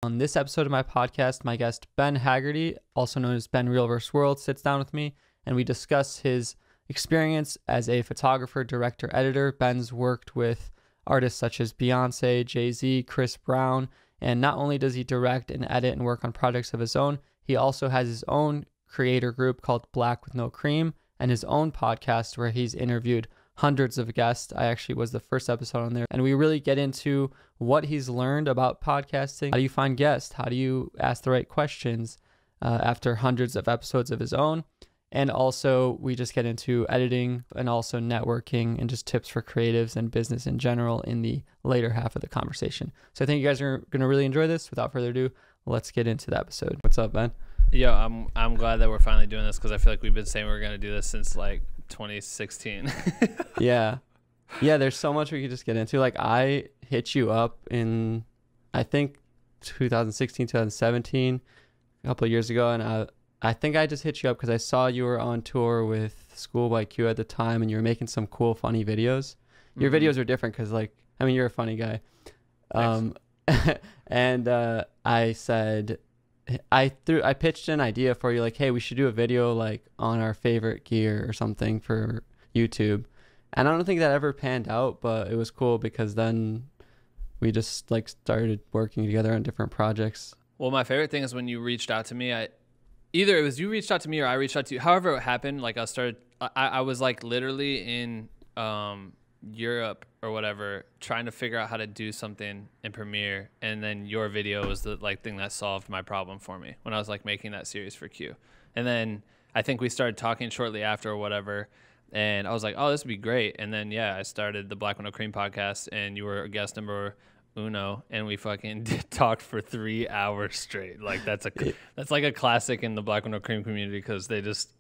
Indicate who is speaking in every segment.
Speaker 1: On this episode of my podcast, my guest Ben Hagarty, also known as Ben Real vs. World, sits down with me and we discuss his experience as a photographer, director, editor. Ben's worked with artists such as Beyonce, Jay-Z, Chris Brown, and not only does he direct and edit and work on projects of his own, he also has his own creator group called Black with No Cream and his own podcast where he's interviewed hundreds of guests. I actually was the first episode on there, and we really get into what he's learned about podcasting. How do you find guests? How do you ask the right questions after hundreds of episodes of his own? And also we just get into editing and also networking and just tips for creatives and business in general in the later half of the conversation. So I think you guys are going to really enjoy this. Without further ado, let's get into the episode. What's up, Ben?
Speaker 2: Yo, I'm glad that we're finally doing this because I feel like we've been saying we were going to do this since like 2016.
Speaker 1: Yeah, there's so much we could just get into. Like, I hit you up in, I think, 2016, 2017, a couple of years ago, and I think I just hit you up because I saw you were on tour with School by Q at the time, and you were making some cool, funny videos. Your videos are different because, like, I mean, you're a funny guy. And I said, I pitched an idea for you, like, hey, we should do a video like on our favorite gear or something for YouTube. And I don't think that ever panned out, but it was cool because then we just like started working together on different projects.
Speaker 2: Well, my favorite thing is when you reached out to me. Either it was you reached out to me or I reached out to you. However it happened, like I was like literally in Europe or whatever, trying to figure out how to do something in Premiere, and then your video was the like thing that solved my problem for me when I was like making that series for Q. And then I think we started talking shortly after or whatever, and I was like, oh, this would be great. And then I started the Black with No Cream podcast, and you were a guest number uno, and we fucking talked for 3 hours straight. Like that's like a classic in the Black with No Cream community because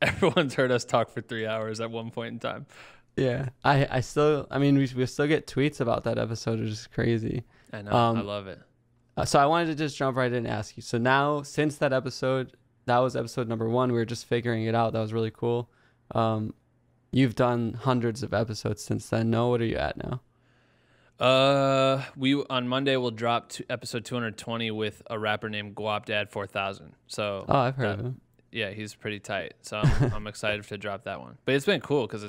Speaker 2: everyone's heard us talk for 3 hours at one point in time.
Speaker 1: Yeah, I mean, we still get tweets about that episode, which is crazy.
Speaker 2: I know, I love it.
Speaker 1: So I wanted to just jump right in and ask you. So now, since that episode, that was episode number 1, we were just figuring it out. That was really cool. You've done hundreds of episodes since then. No, what are you at now?
Speaker 2: We on Monday will drop episode 220 with a rapper named Guapdad 4000. So
Speaker 1: I've heard of him.
Speaker 2: Yeah, he's pretty tight. So I'm excited to drop that one. But it's been cool because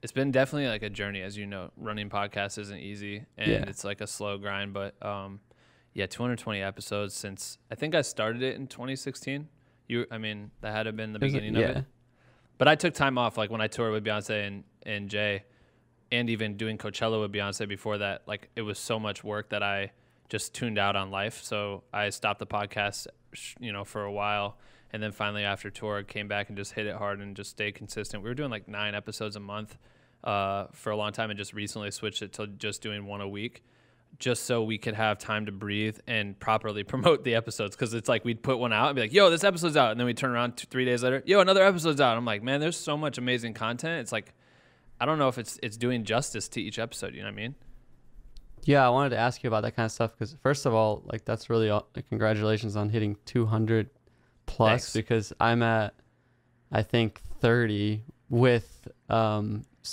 Speaker 2: it's been definitely like a journey, as you know. Running podcasts isn't easy, and it's like a slow grind. But 220 episodes since I think I started it in 2016. That had to have been the beginning of it. But I took time off, like when I toured with Beyonce and Jay, and even doing Coachella with Beyonce before that. Like it was so much work that I just tuned out on life. So I stopped the podcast, for a while. And then finally after tour, came back and just hit it hard and just stayed consistent. We were doing like 9 episodes a month for a long time, and just recently switched it to just doing 1 a week, just so we could have time to breathe and properly promote the episodes. Because it's like we'd put one out and be like, yo, this episode's out. And then we'd turn around 3 days later, yo, another episode's out. I'm like, man, there's so much amazing content. It's like, I don't know if it's doing justice to each episode. You know what I mean?
Speaker 1: Yeah, I wanted to ask you about that kind of stuff because, first of all, like that's really congratulations on hitting 200 plus. Thanks. Because I'm at, I think, 30 with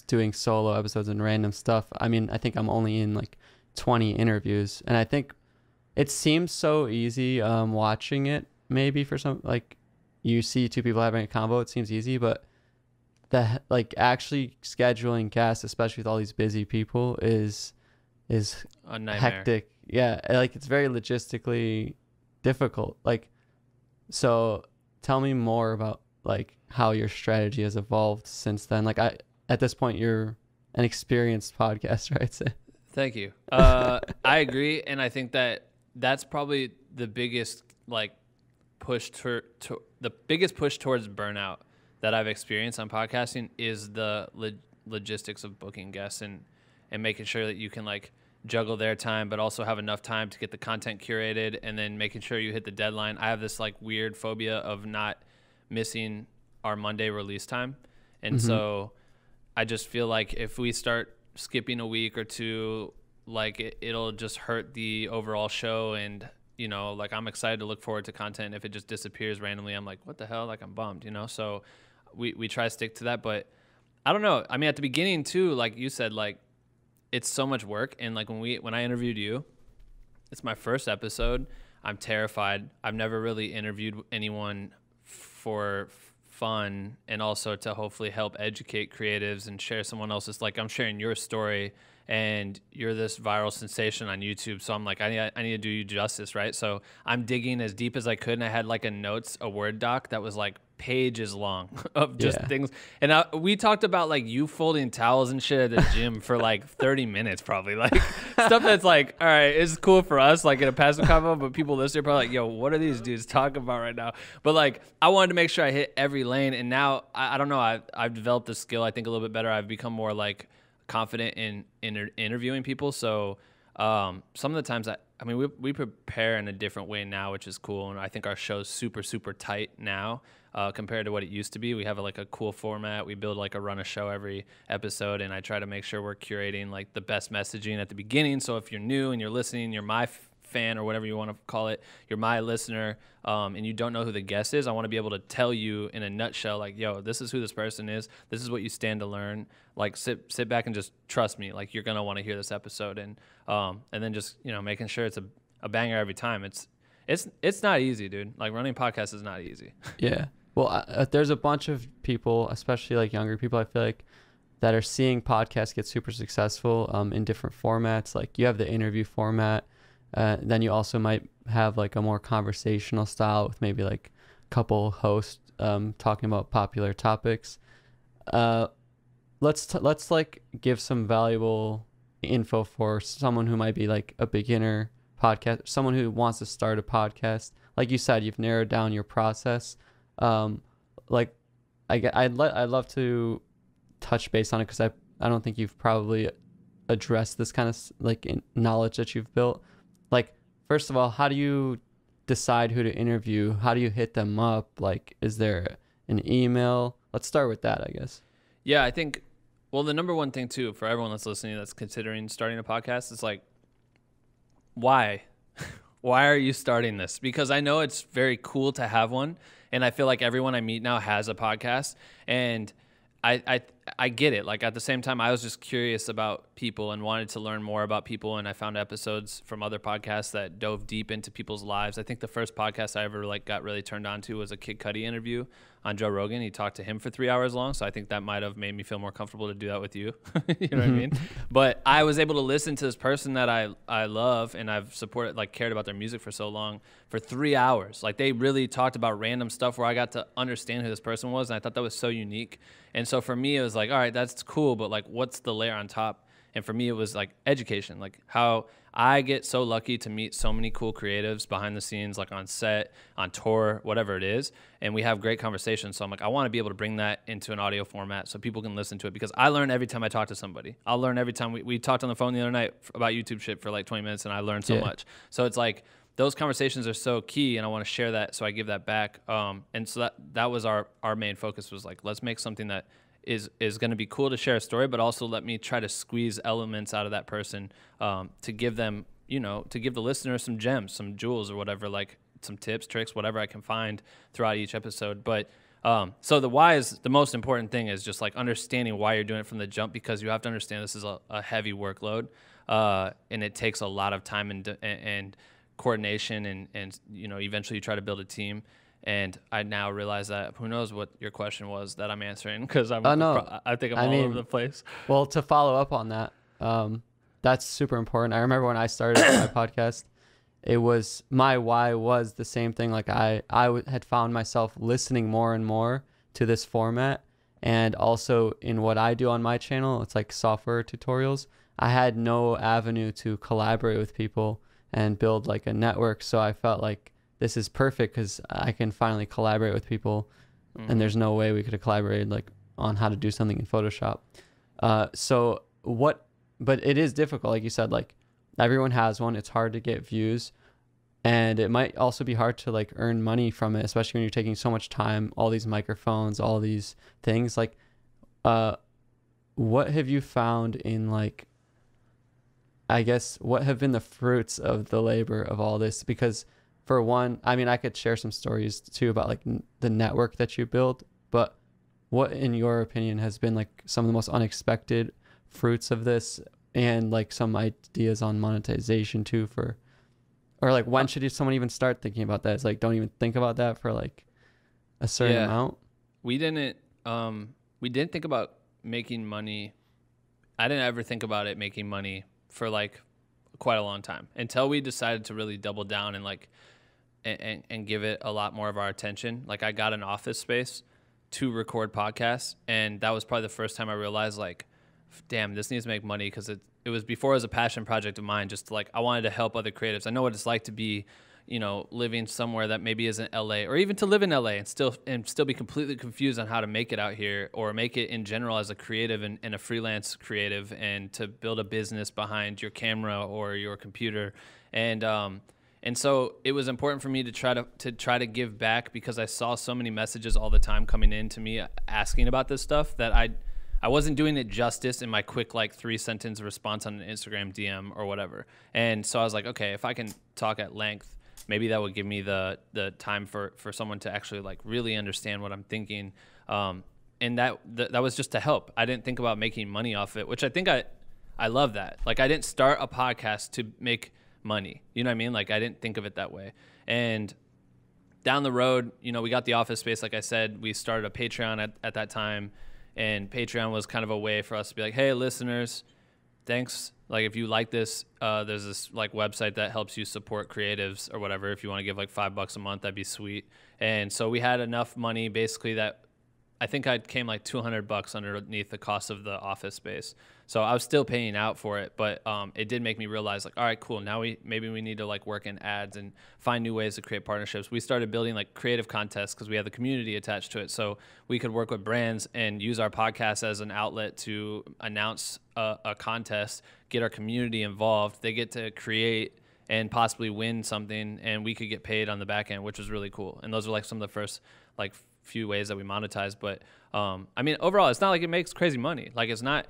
Speaker 1: doing solo episodes and random stuff. I mean, I think I'm only in like 20 interviews, and I think it seems so easy watching it. Maybe for some, like, you see 2 people having a combo, it seems easy, but like actually scheduling guests, especially with all these busy people, is
Speaker 2: a nightmare.
Speaker 1: Hectic. Yeah, like it's very logistically difficult. Like, so tell me more about like how your strategy has evolved since then. Like at this point, you're an experienced podcaster, I'd say.
Speaker 2: Thank you. I agree, and I think that's probably the biggest like push the biggest push towards burnout that I've experienced on podcasting is the logistics of booking guests and making sure that you can like juggle their time, but also have enough time to get the content curated, and then making sure you hit the deadline. I have this like weird phobia of not missing our Monday release time. And so I just feel like if we start skipping a week or two, like it'll just hurt the overall show. And, like I'm excited to look forward to content. If it just disappears randomly, I'm like, what the hell? Like I'm bummed, So we try to stick to that, but I don't know. I mean, at the beginning too, like you said, like it's so much work. And like when I interviewed you, it's my first episode. I'm terrified. I've never really interviewed anyone for fun, and also to hopefully help educate creatives and share someone else's, like I'm sharing your story and you're this viral sensation on YouTube. So I'm like, I need to do you justice, right? So I'm digging as deep as I could, and I had like a Word doc that was like pages long of just things. And we talked about like you folding towels and shit at the gym for like 30 minutes probably, like stuff that's like, all right, it's cool for us like in a passive convo, but people listening are probably like, yo, what are these dudes talking about right now? But like I wanted to make sure I hit every lane, and now I don't know, I've developed the skill I think a little bit better. I've become more like confident in interviewing people. So some of the times I mean we prepare in a different way now, which is cool, and I think our show's super tight now compared to what it used to be. We have like a cool format. We build like a run a show every episode, and I try to make sure we're curating like the best messaging at the beginning. So if you're new and you're listening, you're my fan or whatever you want to call it, you're my listener, and you don't know who the guest is, I want to be able to tell you in a nutshell, like, yo, this is who this person is, this is what you stand to learn, like sit back and just trust me, like you're gonna want to hear this episode. And then just, you know, making sure it's a banger every time. It's not easy, dude. Like running podcasts is not easy.
Speaker 1: Yeah. Well, there's a bunch of people, especially like younger people, I feel like, that are seeing podcasts get super successful in different formats. Like you have the interview format. Then you also might have like a more conversational style with maybe like a couple hosts talking about popular topics. Let's like give some valuable info for someone who might be like a beginner podcast, someone who wants to start a podcast. Like you said, you've narrowed down your process. Like I'd love to touch base on it, because I don't think you've probably addressed this kind of like knowledge that you've built. Like, first of all, how do you decide who to interview? How do you hit them up? Like, is there an email? Let's start with that, I guess.
Speaker 2: Yeah, I think, well, the number one thing too for everyone that's listening that's considering starting a podcast is like, why? Why are you starting this? Because I know it's very cool to have one, and I feel like everyone I meet now has a podcast, and I get it. Like at the same time, I was just curious about people and wanted to learn more about people. And I found episodes from other podcasts that dove deep into people's lives. I think the first podcast I ever like got really turned on to was a Kid Cudi interview on Joe Rogan. He talked to him for 3 hours long. So I think that might have made me feel more comfortable to do that with you. You know what I mean? But I was able to listen to this person that I love and I've supported, like cared about their music for so long, for 3 hours. Like they really talked about random stuff where I got to understand who this person was. And I thought that was so unique. And so for me, it was like, all right, that's cool, but like, what's the layer on top? And for me, it was like education, like how I get so lucky to meet so many cool creatives behind the scenes, like on set, on tour, whatever it is. And we have great conversations. So I'm like, I want to be able to bring that into an audio format so people can listen to it, because I learn every time I talk to somebody. I'll learn every time. We talked on the phone the other night about YouTube shit for like 20 minutes and I learned so much. So it's like, those conversations are so key, and I want to share that, so I give that back. And so that was our main focus, was like, let's make something that is going to be cool to share a story, but also let me try to squeeze elements out of that person to give them, you know, to give the listener some gems, some jewels or whatever, like some tips, tricks, whatever I can find throughout each episode. But so the why is the most important thing, is just like understanding why you're doing it from the jump, because you have to understand this is a heavy workload, and it takes a lot of time and coordination, and you know, eventually you try to build a team. And I now realize that, who knows what your question was that I'm answering, because I think I'm all over the place.
Speaker 1: Well, to follow up on that, that's super important. I remember when I started my podcast, it was, my why was the same thing. Like I had found myself listening more and more to this format, and also in what I do on my channel, it's like software tutorials. I had no avenue to collaborate with people and build like a network. So I felt like this is perfect, because I can finally collaborate with people, and there's no way we could have collaborated like on how to do something in Photoshop. But it is difficult. Like you said, like everyone has one. It's hard to get views, and it might also be hard to like earn money from it, especially when you're taking so much time, all these microphones, all these things. Like, what have you found in like, I guess, what have been the fruits of the labor of all this? Because for one, I mean, I could share some stories too about like the network that you built, but what in your opinion has been like some of the most unexpected fruits of this, and like some ideas on monetization too for Or like when should someone even start thinking about that? It's like don't even think about that for like a certain amount.
Speaker 2: We didn't think about making money. I didn't ever think about it making money for like quite a long time until we decided to really double down and like and give it a lot more of our attention. Like I got an office space to record podcasts, and that was probably the first time I realized like, damn, this needs to make money, because it was before it was a passion project of mine. Just like I wanted to help other creatives. I know what it's like to be, you know, living somewhere that maybe isn't LA, or even to live in LA and still be completely confused on how to make it out here, or make it in general as a creative and a freelance creative, and to build a business behind your camera or your computer. And so it was important for me to try to give back, because I saw so many messages all the time coming in to me asking about this stuff that I wasn't doing it justice in my quick like 3-sentence response on an Instagram DM or whatever. And so I was like, okay, if I can talk at length, maybe that would give me the time for someone to actually like really understand what I'm thinking. And that was just to help. I didn't think about making money off it, which I think I love that. Like I didn't start a podcast to make money. You know what I mean? Like I didn't think of it that way. And down the road, you know, we got the office space. Like I said, we started a Patreon at that time, and Patreon was kind of a way for us to be like, hey, listeners, thanks. Like if you like this, there's this like website that helps you support creatives or whatever. If you want to give like $5 a month, that'd be sweet. And so we had enough money basically that I think I came like $200 underneath the cost of the office space. So I was still paying out for it, but it did make me realize like, all right, cool. Now maybe we need to like work in ads and find new ways to create partnerships. We started building like creative contests because we had the community attached to it. So we could work with brands and use our podcast as an outlet to announce a contest, get our community involved. They get to create and possibly win something, and we could get paid on the back end, which was really cool. And those are like some of the first like few ways that we monetize. But I mean, overall, it's not like it makes crazy money. Like it's not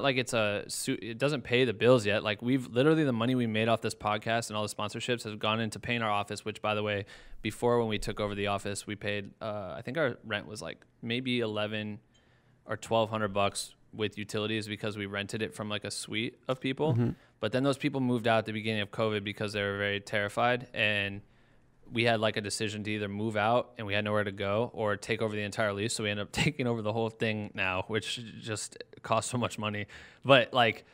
Speaker 2: like it doesn't pay the bills yet. Like we've literally, the money we made off this podcast and all the sponsorships has gone into paying our office, which by the way, before when we took over the office, we paid, I think our rent was like maybe $1,100 or $1,200 with utilities, because we rented it from like a suite of people. Mm-hmm. But then those people moved out at the beginning of COVID because they were very terrified, and we had like a decision to either move out and we had nowhere to go, or take over the entire lease. So we ended up taking over the whole thing now, which just costs so much money. But like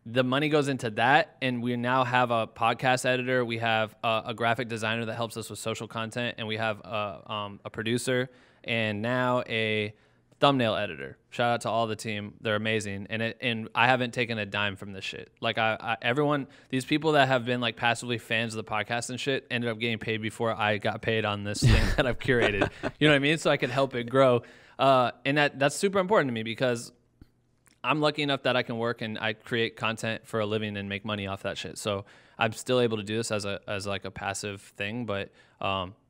Speaker 2: the money goes into that, and we now have a podcast editor. We have a graphic designer that helps us with social content, and we have a producer, and now a thumbnail editor. Shout out to all the team. They're amazing. And I haven't taken a dime from this shit. Like everyone, these people that have been like passively fans of the podcast and shit ended up getting paid before I got paid on this thing that I've curated. You know what I mean? So I could help it grow. And that's super important to me, because I'm lucky enough that I can work and I create content for a living and make money off that shit. So I'm still able to do this as like a passive thing, but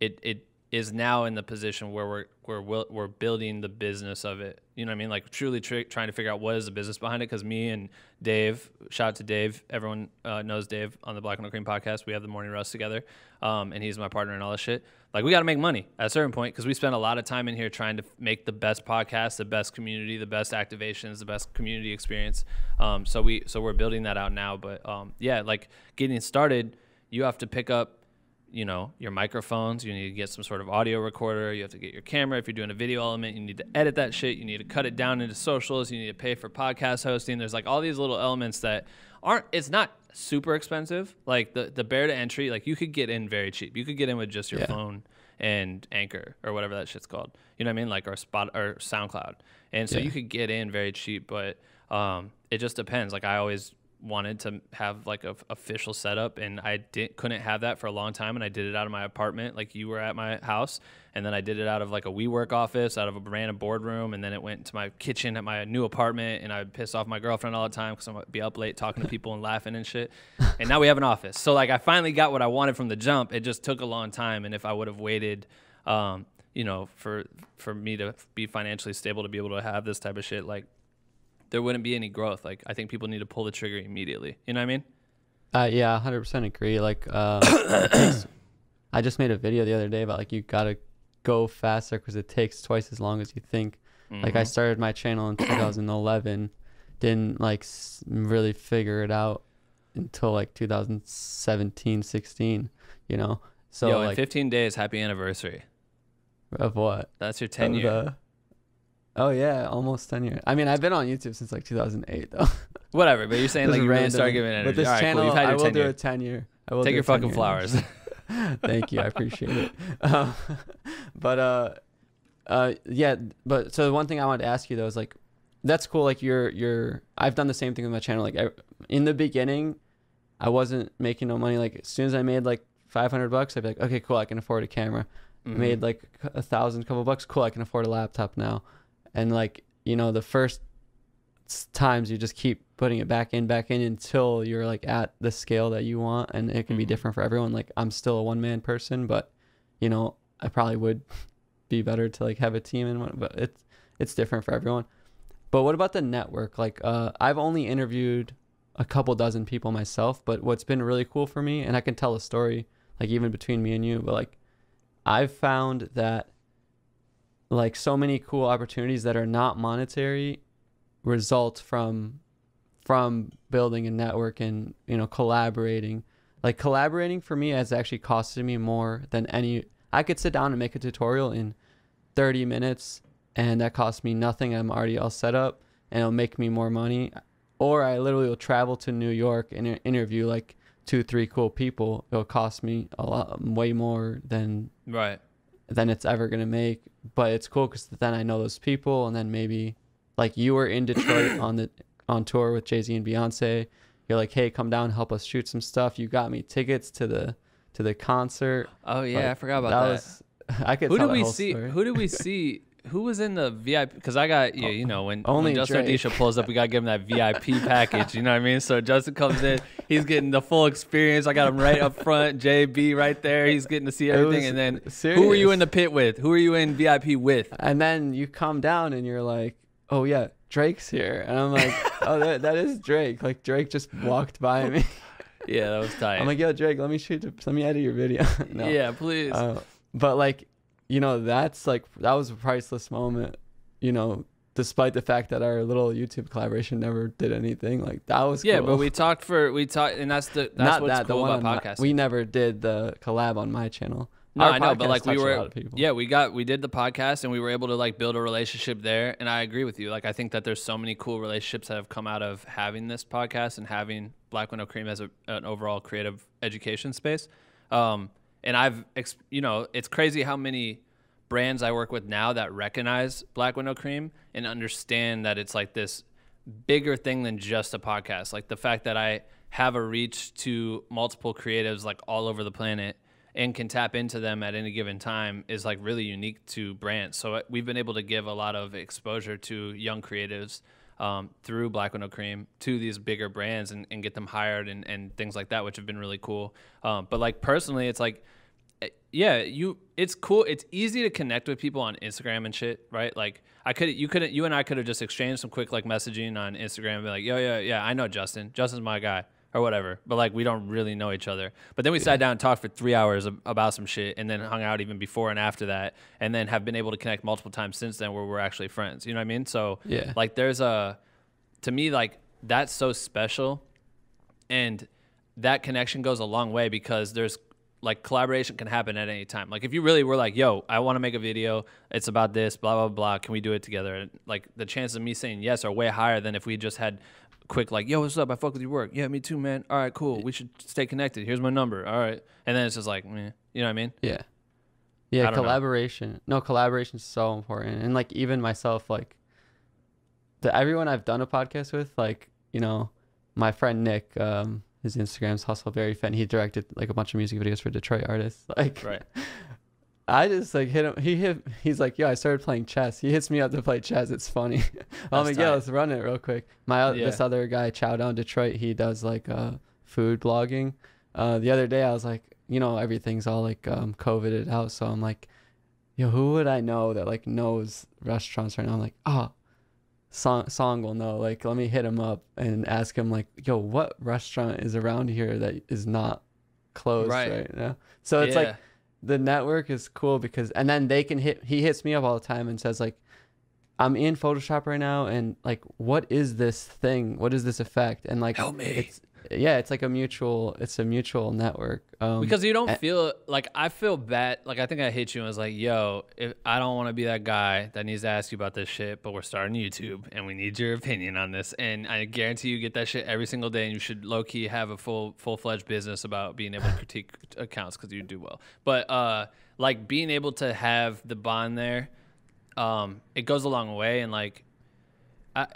Speaker 2: it is now in the position where we're building the business of it. You know what I mean? Like truly trying to figure out what is the business behind it. Because me and Dave, shout out to Dave. Everyone knows Dave on the Black and No Cream podcast. We have the Morning Roast together, and he's my partner and all this shit. Like we got to make money at a certain point, because we spend a lot of time in here trying to make the best podcast, the best community, the best activations, the best community experience. So we're building that out now. But yeah, like getting started, you have to pick up, you know, your microphones. You need to get some sort of audio recorder. You have to get your camera. If you're doing a video element, you need to edit that shit. You need to cut it down into socials. You need to pay for podcast hosting. There's like all these little elements that it's not super expensive. Like the barrier to entry, like you could get in very cheap. You could get in with just your phone and Anchor or whatever that shit's called. You know what I mean? Like or SoundCloud. And so you could get in very cheap, but it just depends. Like I always wanted to have like a official setup, and I couldn't have that for a long time, and I did it out of my apartment, like you were at my house, and then I did it out of like a WeWork office, out of a random boardroom, and then it went to my kitchen at my new apartment, and I would piss off my girlfriend all the time because I'd be up late talking to people and laughing and shit. And now we have an office. So like I finally got what I wanted from the jump. It just took a long time, and if I would have waited you know, for me to be financially stable to be able to have this type of shit, like there wouldn't be any growth. Like I think people need to pull the trigger immediately. You know what I mean? Yeah,
Speaker 1: 100% agree. Like I just made a video the other day about like you gotta go faster because it takes twice as long as you think. Mm-hmm. Like I started my channel in 2011, didn't like really figure it out until like 2017, 16, you know? So
Speaker 2: Yo,
Speaker 1: like
Speaker 2: in 15 days, happy anniversary.
Speaker 1: of what?
Speaker 2: That's your 10 year.
Speaker 1: Oh yeah, almost 10 years. I mean, I've been on YouTube since like 2008 though.
Speaker 2: Whatever, but you're saying like you really start giving energy.
Speaker 1: But this
Speaker 2: All right,
Speaker 1: channel,
Speaker 2: cool. You've had
Speaker 1: I
Speaker 2: your
Speaker 1: will
Speaker 2: 10
Speaker 1: do
Speaker 2: year.
Speaker 1: a 10 year. I will
Speaker 2: Take
Speaker 1: do
Speaker 2: your
Speaker 1: a 10
Speaker 2: fucking
Speaker 1: year
Speaker 2: flowers.
Speaker 1: Thank you, I appreciate it. But yeah. But so the one thing I wanted to ask you though is like, that's cool. Like I've done the same thing with my channel. Like in the beginning, I wasn't making no money. Like as soon as I made like $500, I'd be like, okay, cool, I can afford a camera.
Speaker 2: Mm-hmm.
Speaker 1: Made like couple bucks, cool, I can afford a laptop now. And like, you know, the first times you just keep putting it back in until you're like at the scale that you want, and it can be different for everyone. Like I'm still a one-man person, but you know, I probably would be better to like have a team and but it's different for everyone. But what about the network? Like I've only interviewed a couple dozen people myself, but what's been really cool for me, and I can tell a story like even between me and you, but like I've found that like so many cool opportunities that are not monetary result from building a network and, you know, collaborating. Like collaborating for me has actually costed me more than I could sit down and make a tutorial in 30 minutes and that costs me nothing. I'm already all set up and it'll make me more money. Or I literally will travel to New York and interview like 2-3 cool people. It'll cost me a lot, way more than it's ever gonna make. But it's cool because then I know those people, and then maybe like you were in Detroit on tour with Jay-Z and Beyonce. You're like, hey, come down, help us shoot some stuff. You got me tickets to the concert.
Speaker 2: Oh yeah, like, I forgot about that.
Speaker 1: I could. Who did we see?
Speaker 2: Who did we see? Who was in the VIP? Because I got, you know, when Justin
Speaker 1: Drake.
Speaker 2: Odisho pulls up, we got to give him that VIP package. You know what I mean? So Justin comes in, he's getting the full experience. I got him right up front, JB right there. He's getting to see everything. And then
Speaker 1: serious.
Speaker 2: Who were you in the pit with? Who were you in VIP with?
Speaker 1: And then you come down and you're like, oh yeah, Drake's here. And I'm like, oh, that is Drake. Like Drake just walked by me.
Speaker 2: Yeah, that was tight.
Speaker 1: I'm like, yo, Drake, let me edit your video. No.
Speaker 2: Yeah, please.
Speaker 1: But like, you know, that was a priceless moment, you know, despite the fact that our little YouTube collaboration never did anything. Like that was cool.
Speaker 2: But we talked, and that's what's cool about podcasting.
Speaker 1: We never did the collab on my channel.
Speaker 2: No, I know, but like we did the podcast and we were able to like build a relationship there. And I agree with you. Like I think that there's so many cool relationships that have come out of having this podcast and having Black Window Cream as an overall creative education space. And you know, it's crazy how many brands I work with now that recognize Black Window Cream and understand that it's like this bigger thing than just a podcast. Like the fact that I have a reach to multiple creatives like all over the planet and can tap into them at any given time is like really unique to brands. So we've been able to give a lot of exposure to young creatives through Black Window Cream to these bigger brands and get them hired and things like that, which have been really cool. But like personally, it's like, yeah, it's cool. It's easy to connect with people on Instagram and shit, right? Like you and I could have just exchanged some quick like messaging on Instagram and be like, yeah, I know Justin. Justin's my guy or whatever. But like, we don't really know each other. But then we sat down and talked for 3 hours about some shit and then hung out even before and after that. And then have been able to connect multiple times since then where we're actually friends. You know what I mean? So
Speaker 1: yeah,
Speaker 2: like to me, like that's so special. And that connection goes a long way because there's like collaboration can happen at any time. Like if you really were like, yo, I want to make a video. It's about this, blah, blah, blah. Can we do it together? And like the chances of me saying yes are way higher than if we just had quick like, yo, what's up? I fuck with your work. Yeah, me too, man. All right, cool. We should stay connected. Here's my number. All right. And then it's just like, meh. You know what I mean?
Speaker 1: Yeah. Yeah, collaboration. No, collaboration is so important. And like even myself, like everyone I've done a podcast with, like, you know, my friend Nick, his Instagram's Hustle Very Fan. He directed like a bunch of music videos for Detroit artists. Like,
Speaker 2: right.
Speaker 1: I just like hit him. He's like, yo, I started playing chess. He hits me up to play chess. It's funny. I'm like, yeah, let's run it real quick. This other guy, Chow Down Detroit, he does like food blogging. The other day I was like, you know, everything's all like COVIDed out. So I'm like, yo, who would I know that like knows restaurants right now? I'm like, Song will know. Like, let me hit him up and ask him like, yo, what restaurant is around here that is not closed right now? So it's like the network is cool because, and then he hits me up all the time and says like, I'm in Photoshop right now and like, what is this thing? What is this effect? And like,
Speaker 2: help me.
Speaker 1: yeah, it's like a mutual network.
Speaker 2: Because you don't feel like, I feel bad. Like, I think I hit you and was like, yo, if I don't want to be that guy that needs to ask you about this shit, but we're starting YouTube and we need your opinion on this. And I guarantee you get that shit every single day, and you should low key have a full-fledged business about being able to critique accounts, because you do well. But like, being able to have the bond there, it goes a long way. And like,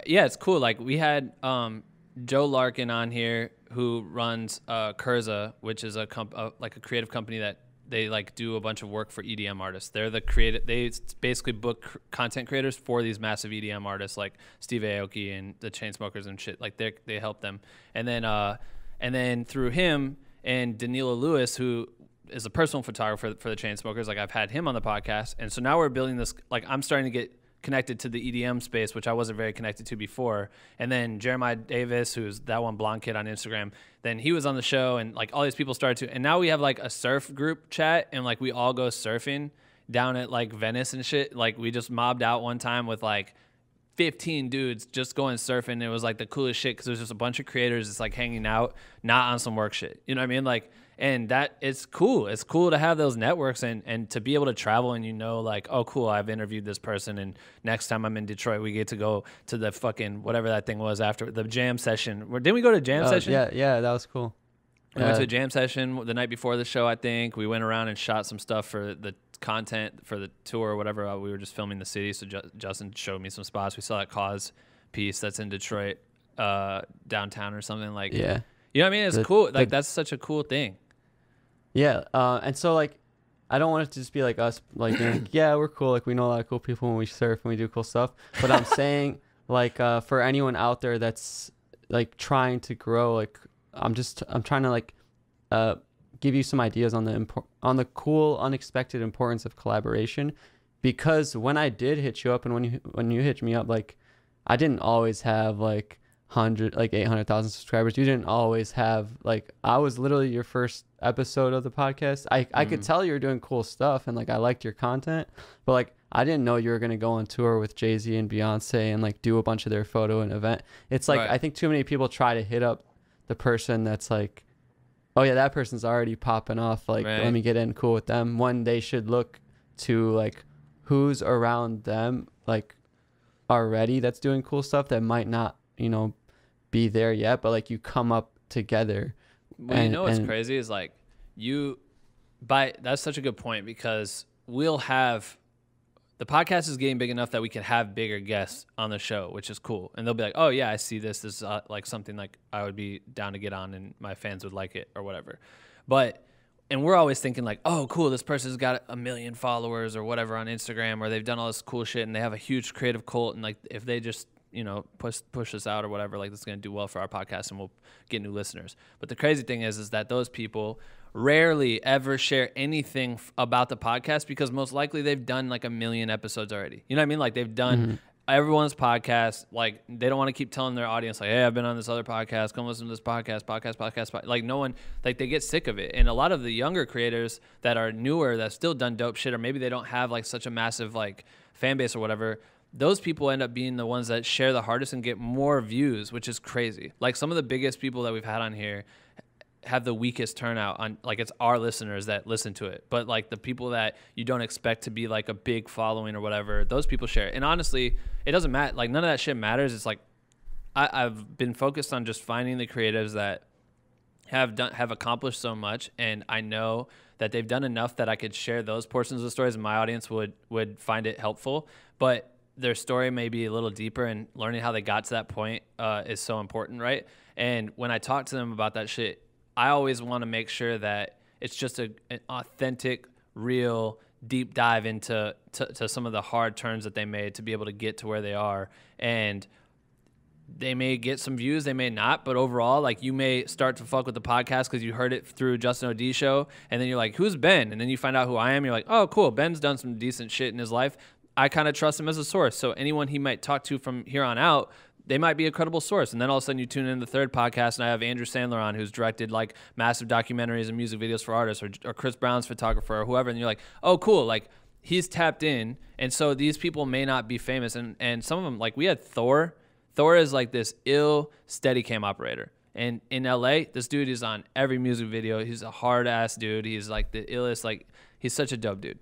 Speaker 2: yeah, it's cool. Like, we had Joe Larkin on here, who runs Curza, which is like a creative company that they like do a bunch of work for EDM artists. They're the creative. They basically book content creators for these massive EDM artists like Steve Aoki and the Chainsmokers and shit. Like, they help them. And then through him and Danilo Lewis, who is a personal photographer for the Chainsmokers, like, I've had him on the podcast. And so now we're building this, like, I'm starting to get connected to the EDM space, which I wasn't very connected to before. And then Jeremiah Davis, who's that one blonde kid on Instagram, then he was on the show, and like all these people started to, and now we have like a surf group chat, and like we all go surfing down at like Venice and shit. Like, we just mobbed out one time with like 15 dudes just going surfing. It was like the coolest shit, because there's just a bunch of creators just like hanging out, not on some work shit. You know what I mean? Like, and that it's cool. It's cool to have those networks and to be able to travel, and like, oh, cool, I've interviewed this person, and next time I'm in Detroit, we get to go to the fucking whatever that thing was after the jam session. Didn't we go to jam session?
Speaker 1: Yeah, that was cool.
Speaker 2: We went to a jam session the night before the show, I think. We went around and shot some stuff for the content for the tour or whatever. We were just filming the city, so Justin showed me some spots. We saw that Cause piece that's in Detroit, downtown or something. Like,
Speaker 1: yeah.
Speaker 2: You know what I mean? It's cool. Like, that's such a cool thing.
Speaker 1: Yeah, and so like, I don't want it to just be like us, like, being like, yeah, we're cool, like we know a lot of cool people when we surf and we do cool stuff. But I'm saying, like, for anyone out there that's like trying to grow, like, I'm trying to like give you some ideas on the cool, unexpected importance of collaboration, because when I did hit you up and when you hit me up, like, I didn't always have like 800,000 subscribers. You didn't always have, like, I was literally your first episode of the podcast. I could tell you were doing cool stuff, and like, I liked your content, but like, I didn't know you were going to go on tour with Jay-Z and Beyonce and like do a bunch of their photo and event. It's like, right. I think too many people try to hit up the person that's like, oh yeah, that person's already popping off, like, right, let me get in cool with them, when they should look to like who's around them like already that's doing cool stuff that might not, be there yet, but like, you come up together.
Speaker 2: Well, what's crazy is like, that's such a good point, because we'll have, the podcast is getting big enough that we can have bigger guests on the show, which is cool. And they'll be like, oh yeah, I see this is like something like I would be down to get on and my fans would like it or whatever. And we're always thinking like, oh cool, this person's got 1 million followers or whatever on Instagram, or they've done all this cool shit and they have a huge creative cult, and like, if they just push us out or whatever, like, this is going to do well for our podcast and we'll get new listeners. But the crazy thing is that those people rarely ever share anything about the podcast, because most likely they've done like 1 million episodes already. You know what I mean? Like, they've done everyone's podcast. Like, they don't want to keep telling their audience like, hey, I've been on this other podcast, come listen to this podcast. Like, no one, like, they get sick of it. And a lot of the younger creators that are newer, that still done dope shit, or maybe they don't have like such a massive like fan base or whatever, those people end up being the ones that share the hardest and get more views, which is crazy. Like, some of the biggest people that we've had on here have the weakest turnout on, like, it's our listeners that listen to it. But like, the people that you don't expect to be like a big following or whatever, those people share it. And honestly, it doesn't matter. Like, none of that shit matters. It's like, I've been focused on just finding the creatives that have accomplished so much, and I know that they've done enough that I could share those portions of the stories and my audience would find it helpful. But their story may be a little deeper, and learning how they got to that point is so important, right? And when I talk to them about that shit, I always want to make sure that it's just an authentic, real, deep dive into some of the hard turns that they made to be able to get to where they are. And they may get some views, they may not, but overall, like, you may start to fuck with the podcast because you heard it through Justin Odisho, and then you're like, who's Ben? And then you find out who I am, you're like, oh, cool, Ben's done some decent shit in his life. I kind of trust him as a source. So anyone he might talk to from here on out, they might be a credible source. And then all of a sudden you tune in the third podcast, and I have Andrew Sandler on, who's directed like massive documentaries and music videos for artists, or Chris Brown's photographer or whoever. And you're like, oh, cool. Like, he's tapped in. And so these people may not be famous. And some of them, like, we had Thor. Thor is like this ill Steadicam operator. And in LA, this dude is on every music video. He's a hard ass dude. He's like the illest. Like, he's such a dope dude.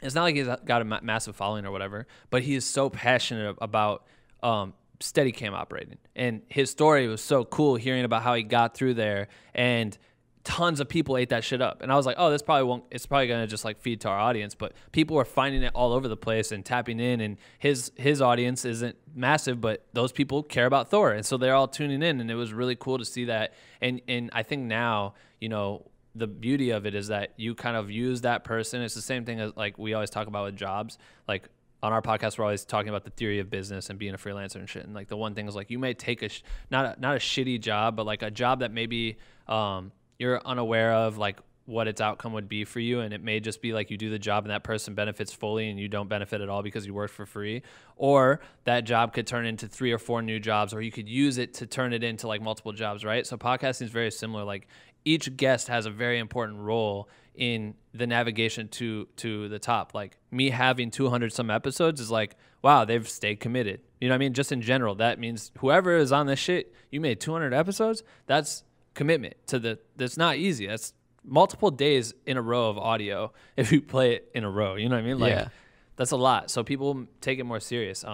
Speaker 2: It's not like he's got a massive following or whatever, but he is so passionate about Steadicam operating. And his story was so cool, hearing about how he got through there, and tons of people ate that shit up. And I was like, oh, it's probably going to just like feed to our audience, but people were finding it all over the place and tapping in, and his audience isn't massive, but those people care about Thor. And so they're all tuning in, and it was really cool to see that. And I think now, you know, the beauty of it is that you kind of use that person. It's the same thing as like we always talk about with jobs. Like on our podcast, we're always talking about the theory of business and being a freelancer and shit. And like the one thing is like, you may take not a shitty job, but like a job that maybe you're unaware of like what its outcome would be for you. And it may just be like you do the job and that person benefits fully and you don't benefit at all because you work for free. Or that job could turn into 3 or 4 new jobs, or you could use it to turn it into like multiple jobs, right? So podcasting is very similar. Like each guest has a very important role in the navigation to the top. Like me having 200 some episodes is like, wow, they've stayed committed. You know what I mean? Just in general, that means whoever is on this shit, you made 200 episodes. That's commitment to that's not easy. That's multiple days in a row of audio if you play it in a row. You know what I mean? Like that's a lot. So people take it more serious.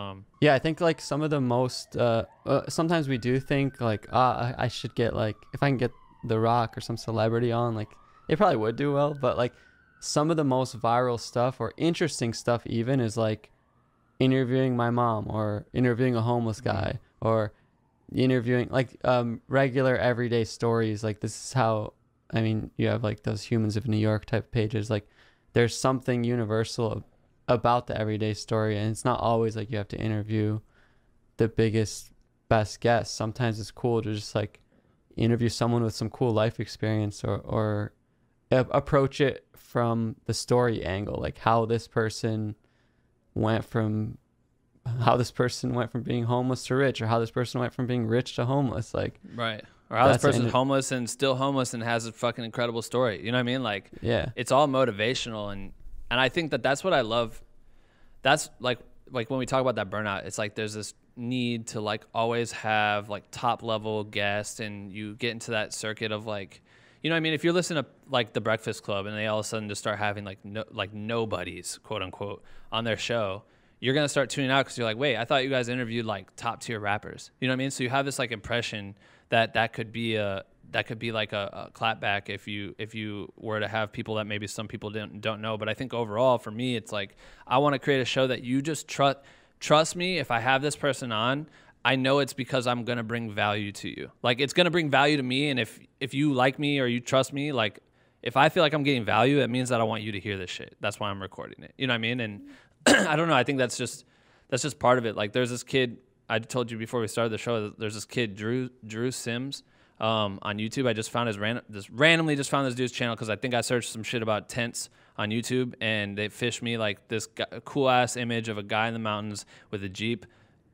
Speaker 1: Yeah, I think like some of the most sometimes we do think like I should get like, if I can get The Rock or some celebrity on, like it probably would do well, but like some of the most viral stuff or interesting stuff even is like interviewing my mom or interviewing a homeless guy or interviewing like regular everyday stories. Like this is how, I mean, you have like those Humans of New York type pages. Like there's something universal about the everyday story, and it's not always like you have to interview the biggest, best guest. Sometimes it's cool to just like interview someone with some cool life experience or approach it from the story angle, like how this person went from being homeless to rich, or how this person went from being rich to homeless, like right,
Speaker 2: or how this person's homeless and still homeless and has a fucking incredible story. You know what I mean? Like it's all motivational, and I think that's what I love. That's like when we talk about that burnout, it's like there's this need to like always have like top level guests, and you get into that circuit of like, you know what I mean? If you're listening to like The Breakfast Club and they all of a sudden just start having like nobodies, quote unquote, on their show, you're going to start tuning out because you're like, wait, I thought you guys interviewed like top tier rappers. You know what I mean? So you have this like impression that could be like a clapback if you were to have people that maybe some people don't know. But I think overall for me, it's like, I want to create a show that you just trust me. If I have this person on, I know it's because I'm going to bring value to you. Like it's going to bring value to me. And if you like me or you trust me, like if I feel like I'm getting value, it means that I want you to hear this shit. That's why I'm recording it. You know what I mean? And I don't know. I think that's just part of it. Like there's this kid, I told you before we started the show, there's this kid, Drew Sims, on YouTube. I just found randomly just found this dude's channel because I think I searched some shit about tents on YouTube, and they fished me like this cool ass image of a guy in the mountains with a Jeep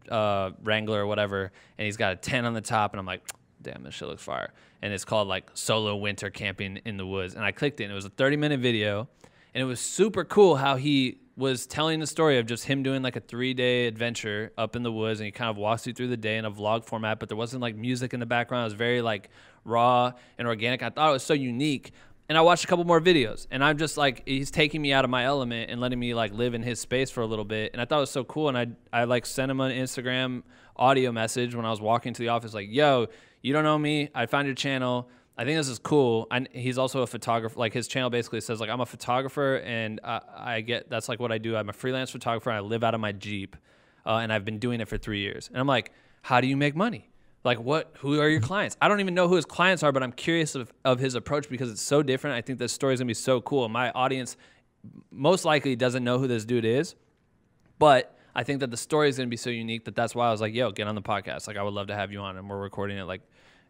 Speaker 2: Wrangler or whatever, and he's got a tent on the top, and I'm like, damn, this shit looks fire. And it's called like Solo Winter Camping in the Woods, and I clicked it, and it was a 30-minute video, and it was super cool how he was telling the story of just him doing like a 3-day adventure up in the woods, and he kind of walks you through the day in a vlog format, but there wasn't like music in the background. It was very like raw and organic. I thought it was so unique. And I watched a couple more videos, and I'm just like, he's taking me out of my element and letting me like live in his space for a little bit. And I thought it was so cool. And I like sent him an Instagram audio message when I was walking to the office, like, yo, you don't know me. I found your channel. I think this is cool. And he's also a photographer. Like his channel basically says like, I'm a photographer, and that's like what I do. I'm a freelance photographer. And I live out of my Jeep, and I've been doing it for 3 years. And I'm like, how do you make money? Like who are your clients? I don't even know who his clients are, but I'm curious of his approach because it's so different. I think this story's gonna be so cool. My audience most likely doesn't know who this dude is, but I think that the story is gonna be so unique that's why I was like, yo, get on the podcast. Like I would love to have you on, and we're recording it like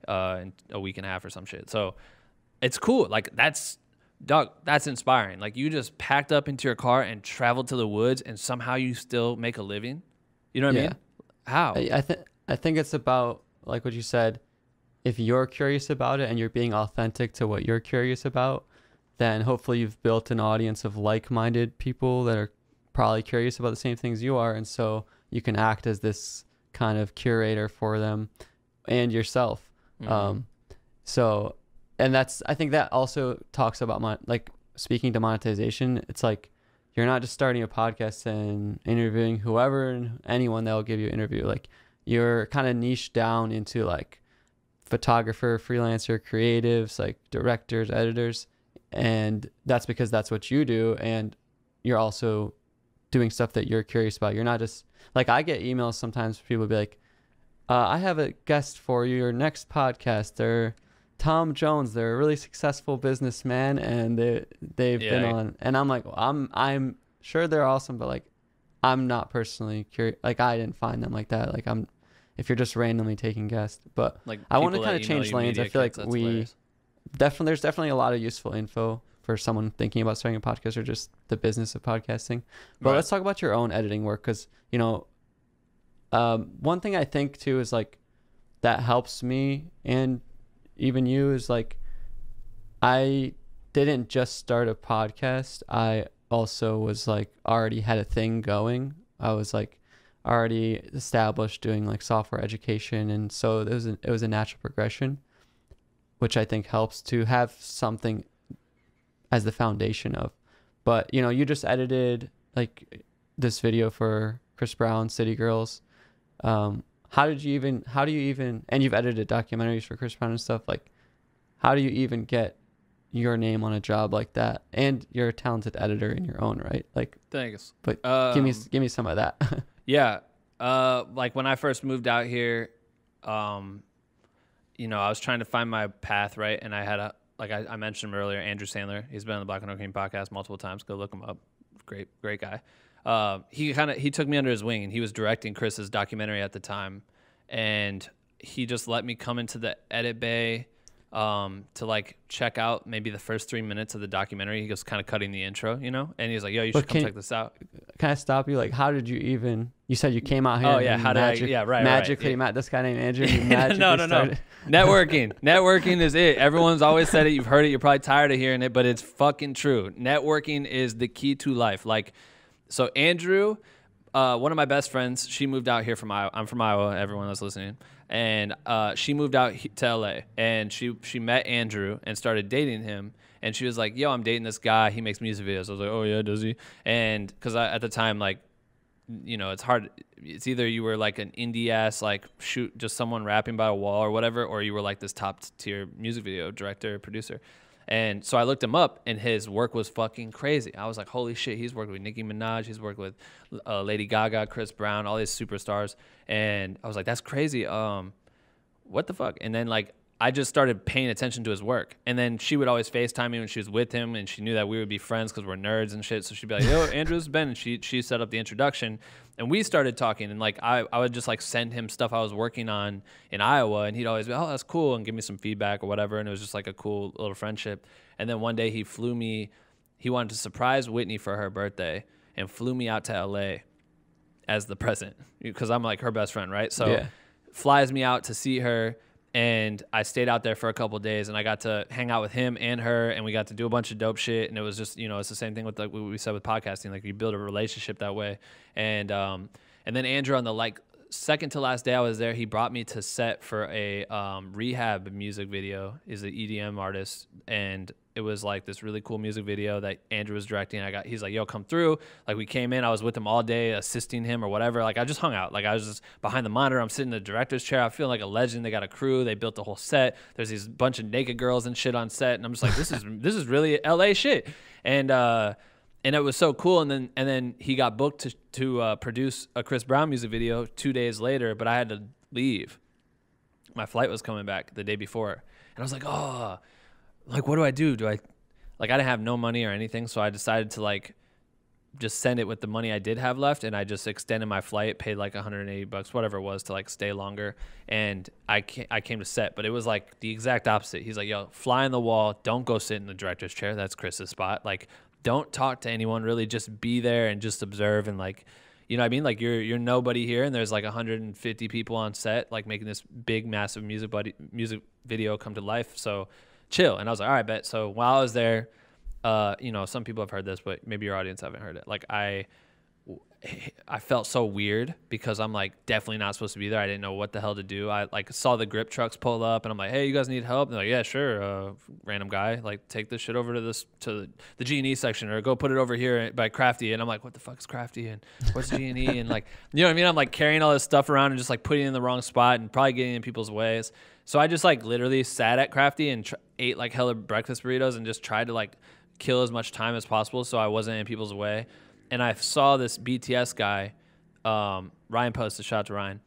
Speaker 2: in a week and a half or some shit. So it's cool. Like that's inspiring. Like you just packed up into your car and traveled to the woods, and somehow you still make a living. You know what I mean? How?
Speaker 1: I think it's about, like what you said, if you're curious about it and you're being authentic to what you're curious about, then hopefully you've built an audience of like-minded people that are probably curious about the same things you are. And so you can act as this kind of curator for them and yourself. So, and I think that also talks about speaking to monetization. It's like, you're not just starting a podcast and interviewing whoever and anyone that will give you an interview. Like, you're kind of niched down into like photographer, freelancer, creatives, like directors, editors. And that's because that's what you do. And you're also doing stuff that you're curious about. You're not just like, I get emails sometimes for people to be like, I have a guest for your next podcast. They're Tom Jones. They're a really successful businessman, and they've been on. And I'm like, well, I'm sure they're awesome, but like, I'm not personally curious. Like, I didn't find them like that. Like, if you're just randomly taking guests, but
Speaker 2: like,
Speaker 1: I want to kind of change lanes. I feel like there's definitely a lot of useful info for someone thinking about starting a podcast or just the business of podcasting. But let's talk about your own editing work, because one thing I think too is like that helps me and even you is like, I didn't just start a podcast. I also was like already had a thing going. I was like already established doing like software education, and so it was a natural progression, which I think helps to have something as the foundation of. But you just edited like this video for Chris Brown, City Girls. How do you even, and you've edited documentaries for Chris Brown and stuff, like, how do you even get your name on a job like that? And you're a talented editor in your own right. Like,
Speaker 2: thanks.
Speaker 1: But give me some of that.
Speaker 2: Yeah. Like when I first moved out here, I was trying to find my path, right? And I had I mentioned him earlier, Andrew Sandler. He's been on the Black and No Cream podcast multiple times. Go look him up. Great guy. He took me under his wing, and he was directing Chris's documentary at the time, and he just let me come into the edit bay to like check out maybe the first 3 minutes of the documentary. He was kind of cutting the intro, and he was like, "Yo, you should come check this out."
Speaker 1: Can I stop you? Like, how did you even? You said you came out here.
Speaker 2: Oh yeah, magically
Speaker 1: met this guy named Andrew.
Speaker 2: No. Networking is it. Everyone's always said it. You've heard it. You're probably tired of hearing it, but it's fucking true. Networking is the key to life. Like, so Andrew, one of my best friends, she moved out here from Iowa. I'm from Iowa, everyone that's listening. And she moved out to LA, and she met Andrew and started dating him. And she was like, "Yo, I'm dating this guy. He makes music videos." I was like, "Oh yeah, does he?" And because at the time, like, it's hard. It's either you were like an indie ass, like shoot just someone rapping by a wall or whatever, or you were like this top tier music video director, producer. And so I looked him up, and his work was fucking crazy. I was like, holy shit, he's worked with Nicki Minaj, he's worked with Lady Gaga, Chris Brown, all these superstars. And I was like, that's crazy. What the fuck? And then like I just started paying attention to his work. And then she would always FaceTime me when she was with him, and she knew that we would be friends because we're nerds and shit. So she'd be like, "Yo, Andrew's Ben," and she set up the introduction, and we started talking. And like I would just like send him stuff I was working on in Iowa, and he'd always be, "Oh, that's cool," and give me some feedback or whatever. And it was just like a cool little friendship. And then one day he flew me. He wanted to surprise Whitney for her birthday and flew me out to LA as the present because I'm like her best friend, right? So flies me out to see her. And I stayed out there for a couple of days, and I got to hang out with him and her, and we got to do a bunch of dope shit. And it was just, it's the same thing with like what we said with podcasting, like you build a relationship that way. And then Andrew, on the like second to last day I was there, he brought me to set for a Rehab music video. He's an EDM artist, and it was like this really cool music video that Andrew was directing. He's like, "Yo, come through." Like we came in, I was with him all day, assisting him or whatever. Like I just hung out. Like I was just behind the monitor. I'm sitting in the director's chair. I feel like a legend. They got a crew. They built the whole set. There's these bunch of naked girls and shit on set, and I'm just like, this is really LA shit. And it was so cool. And then he got booked to produce a Chris Brown music video 2 days later, but I had to leave. My flight was coming back the day before, and I was like, oh. Like, what do? I didn't have no money or anything, so I decided to like just send it with the money I did have left, and I just extended my flight, paid like $180, whatever it was, to like stay longer, and I came to set, but it was like the exact opposite. He's like, "Yo, fly on the wall, don't go sit in the director's chair, that's Chris's spot. Like, don't talk to anyone, really, just be there and just observe, and like, you know what I mean? Like you're nobody here, and there's like 150 people on set, like making this big, massive music video come to life. So chill." And I was like, all right, bet. So while I was there, some people have heard this, but maybe your audience haven't heard it. Like I felt so weird because I'm like definitely not supposed to be there. I didn't know what the hell to do. I like saw the grip trucks pull up and I'm like, hey, you guys need help? They're like, yeah, sure. Random guy, like take this shit over to the G&E section or go put it over here by Crafty. And I'm like, what the fuck is Crafty and what's G&E? And like, you know what I mean? I'm like carrying all this stuff around and just like putting it in the wrong spot and probably getting in people's ways. So I just like literally sat at Crafty and ate like hella breakfast burritos and just tried to like kill as much time as possible so I wasn't in people's way. And I saw this BTS guy, Ryan posted, shout out to Ryan,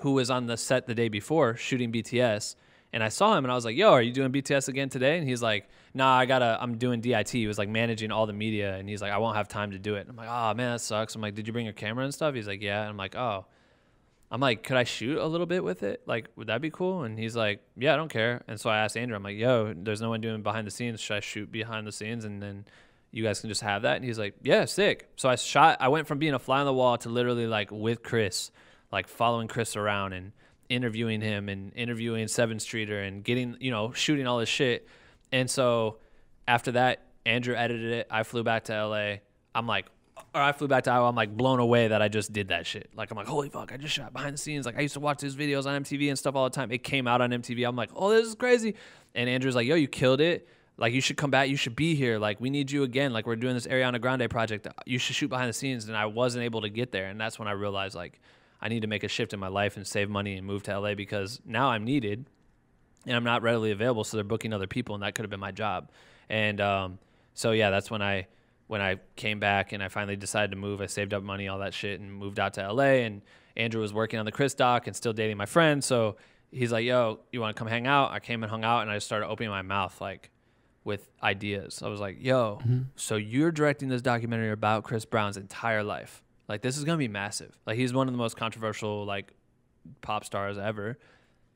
Speaker 2: who was on the set the day before shooting BTS. And I saw him and I was like, yo, are you doing BTS again today? And he's like, nah, I'm doing DIT. He was like managing all the media. And he's like, I won't have time to do it. I'm like, oh man, that sucks. I'm like, did you bring your camera and stuff? He's like, yeah. And I'm like, oh. I'm like, could I shoot a little bit with it? Like, would that be cool? And he's like, yeah, I don't care. And so I asked Andrew, I'm like, yo, there's no one doing behind the scenes. Should I shoot behind the scenes? And then you guys can just have that. And he's like, yeah, sick. So I went from being a fly on the wall to literally like with Chris, like following Chris around and interviewing him and interviewing 7th Streeter and getting, shooting all this shit. And so after that, Andrew edited it. I flew back to LA. I flew back to Iowa. I'm like blown away that I just did that shit. Like, I'm like, holy fuck, I just shot behind the scenes. Like, I used to watch these videos on MTV and stuff all the time. It came out on MTV. I'm like, oh, this is crazy. And Andrew's like, yo, you killed it. Like, you should come back. You should be here. Like, we need you again. Like, we're doing this Ariana Grande project. You should shoot behind the scenes. And I wasn't able to get there. And that's when I realized, like, I need to make a shift in my life and save money and move to LA because now I'm needed and I'm not readily available. So they're booking other people, and that could have been my job. And so, yeah, that's when I came back and I finally decided to move. I saved up money, all that shit, and moved out to LA. And Andrew was working on the Chris doc and still dating my friend. So he's like, yo, you want to come hang out? I came and hung out, and I just started opening my mouth, like, with ideas. I was like, yo, so you're directing this documentary about Chris Brown's entire life. Like, this is going to be massive. Like, he's one of the most controversial, like, pop stars ever.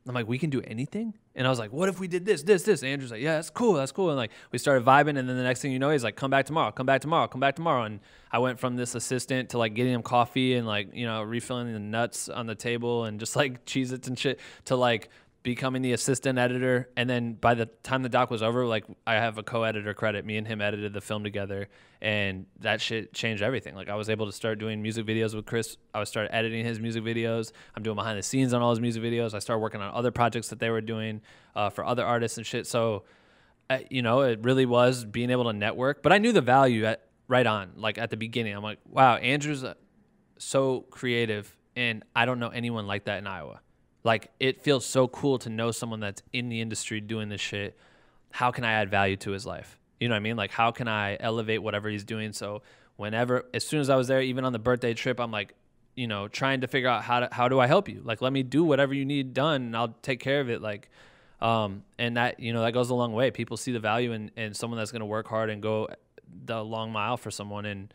Speaker 2: I'm like, we can do anything? And I was like, what if we did this? And Andrew's like, yeah, that's cool. And, like, we started vibing. And then the next thing you know, he's like, come back tomorrow. And I went from this assistant to, like, getting him coffee and, like, refilling the nuts on the table and just, like, Cheez-Its and shit to, like, becoming the assistant editor. And then by the time the doc was over, like, I have a co-editor credit. Me and him edited the film together, and that shit changed everything. Like, I was able to start doing music videos with Chris. I started editing his music videos. I'm doing behind the scenes on all his music videos. I started working on other projects that they were doing for other artists and shit. So, it really was being able to network. But I knew the value right on, like, at the beginning. I'm like, wow, Andrew's so creative, and I don't know anyone like that in Iowa. Like, it feels so cool to know someone that's in the industry doing this shit. How can I add value to his life? You know what I mean? Like, how can I elevate whatever he's doing? So as soon as I was there, even on the birthday trip, I'm like, trying to figure out how do I help you? Like, let me do whatever you need done, and I'll take care of it. Like, and that, that goes a long way. People see the value in someone that's going to work hard and go the long mile for someone. And,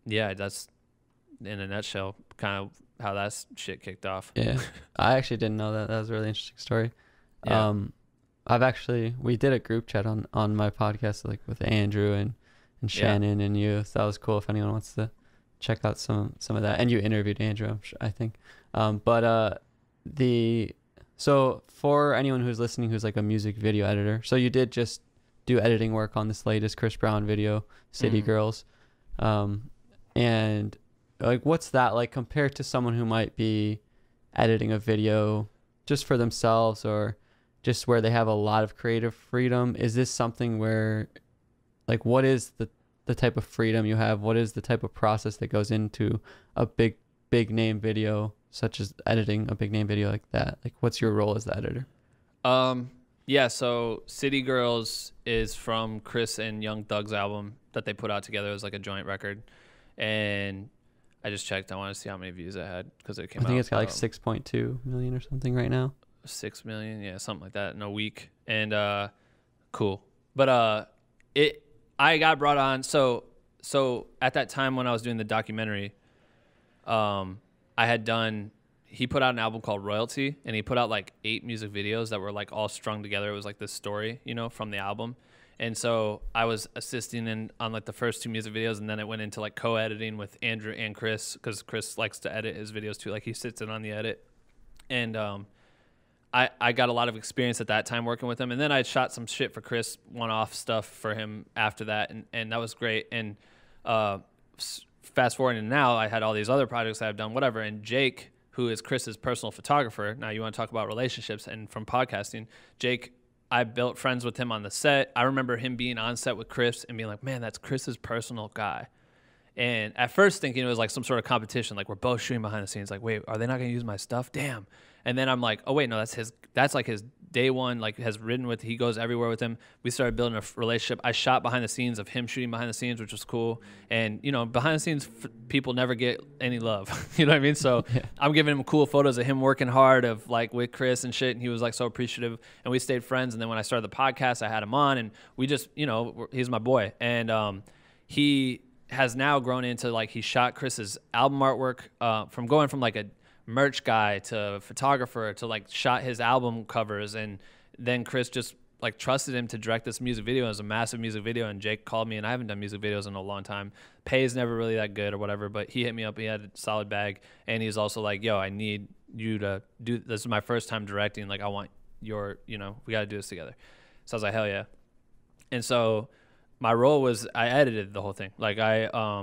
Speaker 2: yeah, that's in a nutshell kind of how that shit kicked off. Yeah.
Speaker 1: I actually didn't know that. That was a really interesting story.
Speaker 2: Yeah.
Speaker 1: We did a group chat on my podcast, like with Andrew and Shannon and you. So that was cool if anyone wants to check out some of that. And you interviewed Andrew, I think. So for anyone who's listening who's like a music video editor, so you did just do editing work on this latest Chris Brown video, City Girls. And like, what's that like compared to someone who might be editing a video just for themselves or just where they have a lot of creative freedom? Is this something where, like, what is the type of freedom you have? What is the type of process that goes into a big name video, such as editing a big name video like that? Like, what's your role as the editor?
Speaker 2: Yeah, so City Girls is from Chris and Young Thug's album that they put out together. It was like a joint record. And I just checked. I want to see how many views it had because it came out.
Speaker 1: I think it's got like 6.2 million or something right now.
Speaker 2: 6 million, yeah, something like that in a week. And cool. But I got brought on. So at that time when I was doing the documentary, he put out an album called Royalty, and he put out like 8 music videos that were like all strung together. It was like this story, from the album. And so I was assisting on like the first 2 music videos, and then it went into like co-editing with Andrew and Chris, because Chris likes to edit his videos too. Like, he sits in on the edit. And I got a lot of experience at that time working with him. And then I shot some shit for Chris, one-off stuff for him after that, and that was great. And fast forwarding to now, I had all these other projects I've done, whatever. And Jake, who is Chris's personal photographer, now you want to talk about relationships and from podcasting, Jake, I built friends with him on the set. I remember him being on set with Chris and being like, man, that's Chris's personal guy. And at first thinking it was like some sort of competition, like we're both shooting behind the scenes, like, wait, are they not going to use my stuff? Damn. And then I'm like, oh wait, no, that's like his day one, like has ridden with, he goes everywhere with him. We started building a relationship. I shot behind the scenes of him shooting behind the scenes, which was cool. And you know, behind the scenes, people never get any love. You know what I mean? So yeah. I'm giving him cool photos of him working hard of like with Chris and shit. And he was like so appreciative, and we stayed friends. And then when I started the podcast, I had him on, and we just, you know, he's my boy. And he has now grown into like, he shot Chris's album artwork from going from like a merch guy to photographer to like shot his album covers. And then Chris just like trusted him to direct this music video. It was a massive music video, and Jake called me, and I haven't done music videos in a long time. Pay is never really that good or whatever, but he hit me up. He had a solid bag, and he's also like, yo, I need you to do this. Is my first time directing. Like, I want your, you know, we got to do this together. So I was like, hell yeah. And so my role was I edited the whole thing. Like I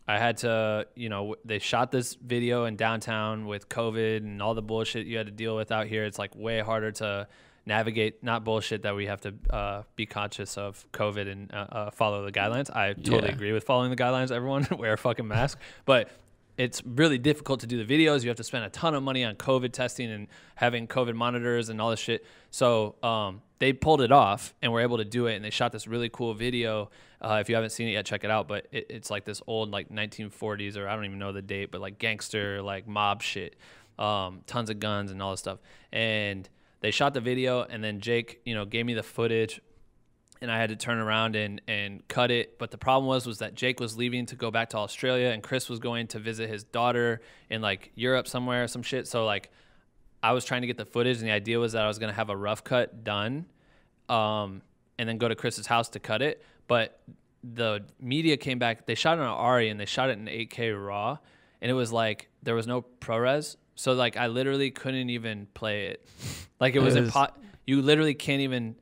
Speaker 2: had to, you know, they shot this video in downtown with COVID and all the bullshit you had to deal with out here. It's like way harder to navigate, not bullshit that we have to be conscious of COVID and follow the guidelines. I totally agree with following the guidelines, everyone. Wear a fucking mask. But it's really difficult to do the videos. You have to spend a ton of money on COVID testing and having COVID monitors and all this shit. So they pulled it off and were able to do it. And they shot this really cool video. If you haven't seen it yet, check it out. But it's like this old like 1940s, or I don't even know the date, but like gangster, like mob shit, tons of guns and all this stuff. And they shot the video, and then Jake, you know, gave me the footage, and I had to turn around and cut it. But the problem was that Jake was leaving to go back to Australia, and Chris was going to visit his daughter in like Europe somewhere or some shit. So like I was trying to get the footage, and the idea was that I was going to have a rough cut done and then go to Chris's house to cut it. But the media came back. They shot it on Ari, and they shot it in 8K RAW, and it was like there was no ProRes. So like I literally couldn't even play it. Like it was you literally can't even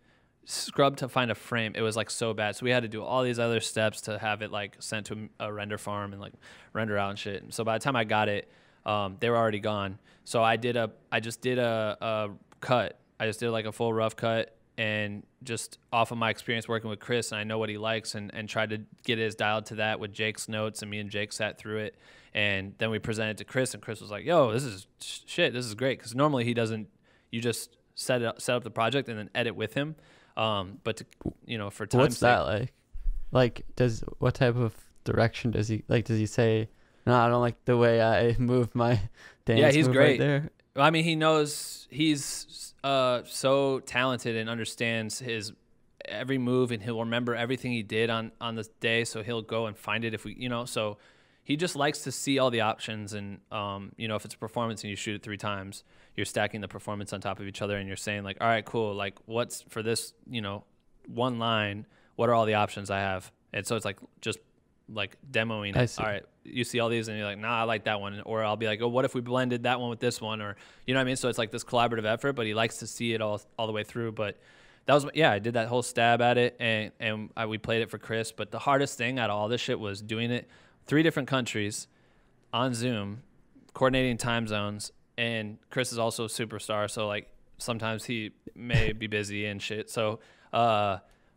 Speaker 2: scrub to find a frame. It was like so bad. So we had to do all these other steps to have it like sent to a render farm and like render out and shit. And so by the time I got it, they were already gone. So I just did a cut. I just did like a full rough cut, and just off of my experience working with Chris, and I know what he likes, and tried to get his dialed to that with Jake's notes, and me and Jake sat through it. And then we presented to Chris, and Chris was like, yo, this is shit. This is great. Because normally he doesn't, you just set up the project and then edit with him. But to, you know, for time's
Speaker 1: what's that like? Like, what type of direction does he like? Does he say, no, I don't like the way I move my dance?
Speaker 2: Yeah, he's great.
Speaker 1: Right there.
Speaker 2: I mean, he knows, he's so talented and understands his every move, and he'll remember everything he did on this day. So he'll go and find it if we, you know, so he just likes to see all the options. And, you know, if it's a performance and you shoot it 3 times, you're stacking the performance on top of each other, and you're saying like, all right, cool. Like what's for this, you know, one line, what are all the options I have? And so it's like, just like demoing it. All right, you see all these and you're like, nah, I like that one. Or I'll be like, oh, what if we blended that one with this one? Or, you know what I mean? So it's like this collaborative effort, but he likes to see it all the way through. But that was, yeah, I did that whole stab at it, and we played it for Chris. But the hardest thing out of all this shit was doing it 3 different countries on Zoom, coordinating time zones. And Chris is also a superstar, so like sometimes he may be busy and shit. So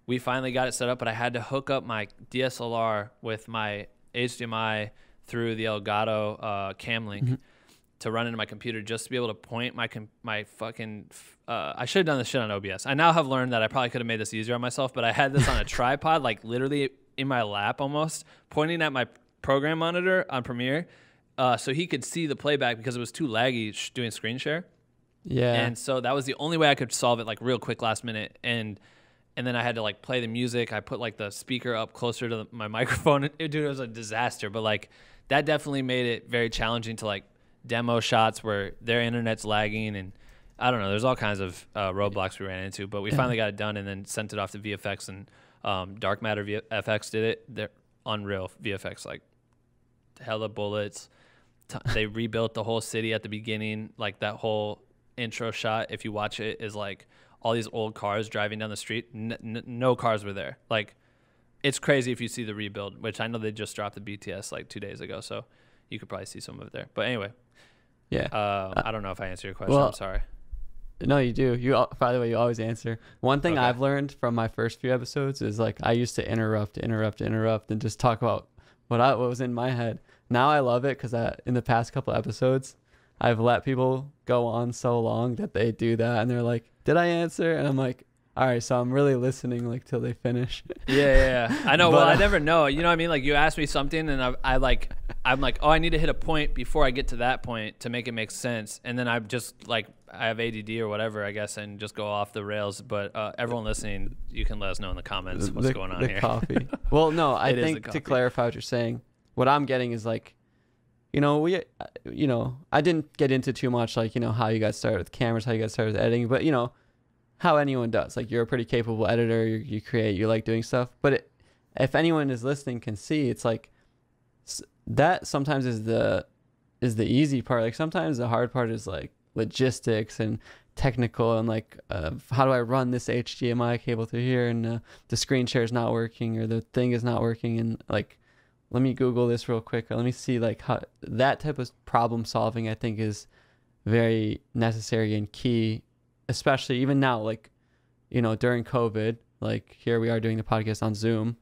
Speaker 2: we finally got it set up, but I had to hook up my DSLR with my HDMI through the Elgato cam link to run into my computer, just to be able to point my fucking I should have done this shit on OBS. I now have learned that I probably could have made this easier on myself, but I had this on a tripod, like literally in my lap almost, pointing at my program monitor on Premiere, so he could see the playback, because it was too laggy doing screen share.
Speaker 1: Yeah.
Speaker 2: And so that was the only way I could solve it, like real quick last minute. And then I had to like play the music. I put like the speaker up closer to my microphone. Dude, it was a disaster. But like that definitely made it very challenging to like demo shots where their internet's lagging, and I don't know. There's all kinds of roadblocks we ran into. But we finally got it done, and then sent it off to VFX, and Dark Matter VFX did it. They're unreal VFX, like hella bullets. They rebuilt the whole city at the beginning. Like that whole intro shot, if you watch it, is like all these old cars driving down the street. No cars were there. Like it's crazy if you see the rebuild, which I know they just dropped the BTS like 2 days ago, so you could probably see some of it there. But anyway,
Speaker 1: Yeah.
Speaker 2: I don't know if I answered your question.
Speaker 1: Well,
Speaker 2: I'm sorry.
Speaker 1: No, you do. By the way, you always answer. One thing
Speaker 2: Okay.
Speaker 1: I've learned from my first few episodes is like I used to interrupt, and just talk about what was in my head. Now I love it because in the past couple episodes, I've let people go on so long that they do that, and they're like, "Did I answer?" And I'm like, "All right," so I'm really listening like till they finish.
Speaker 2: Yeah. I know. Well, I never know. You know what I mean? Like you ask me something, and I'm like, oh, I need to hit a point before I get to that point to make it make sense, and then I'm just like, I have ADD or whatever, I guess, and just go off the rails. But everyone listening, you can let us know in the comments what's going on here.
Speaker 1: Coffee. Well, no, I
Speaker 2: It is
Speaker 1: think
Speaker 2: the
Speaker 1: to
Speaker 2: coffee.
Speaker 1: clarify what you're saying, what I'm getting is like, I didn't get into too much like, how you got started with cameras, how you got started with editing, but how anyone does. Like you're a pretty capable editor, you create, you like doing stuff. But if anyone is listening can see, it's like that sometimes is the easy part. Like sometimes the hard part is like logistics and technical and like how do I run this HDMI cable through here, and the screen share is not working or the thing is not working, and like let me Google this real quick, or let me see like how that type of problem solving I think is very necessary and key, especially even now, like during COVID, like here we are doing the podcast on Zoom.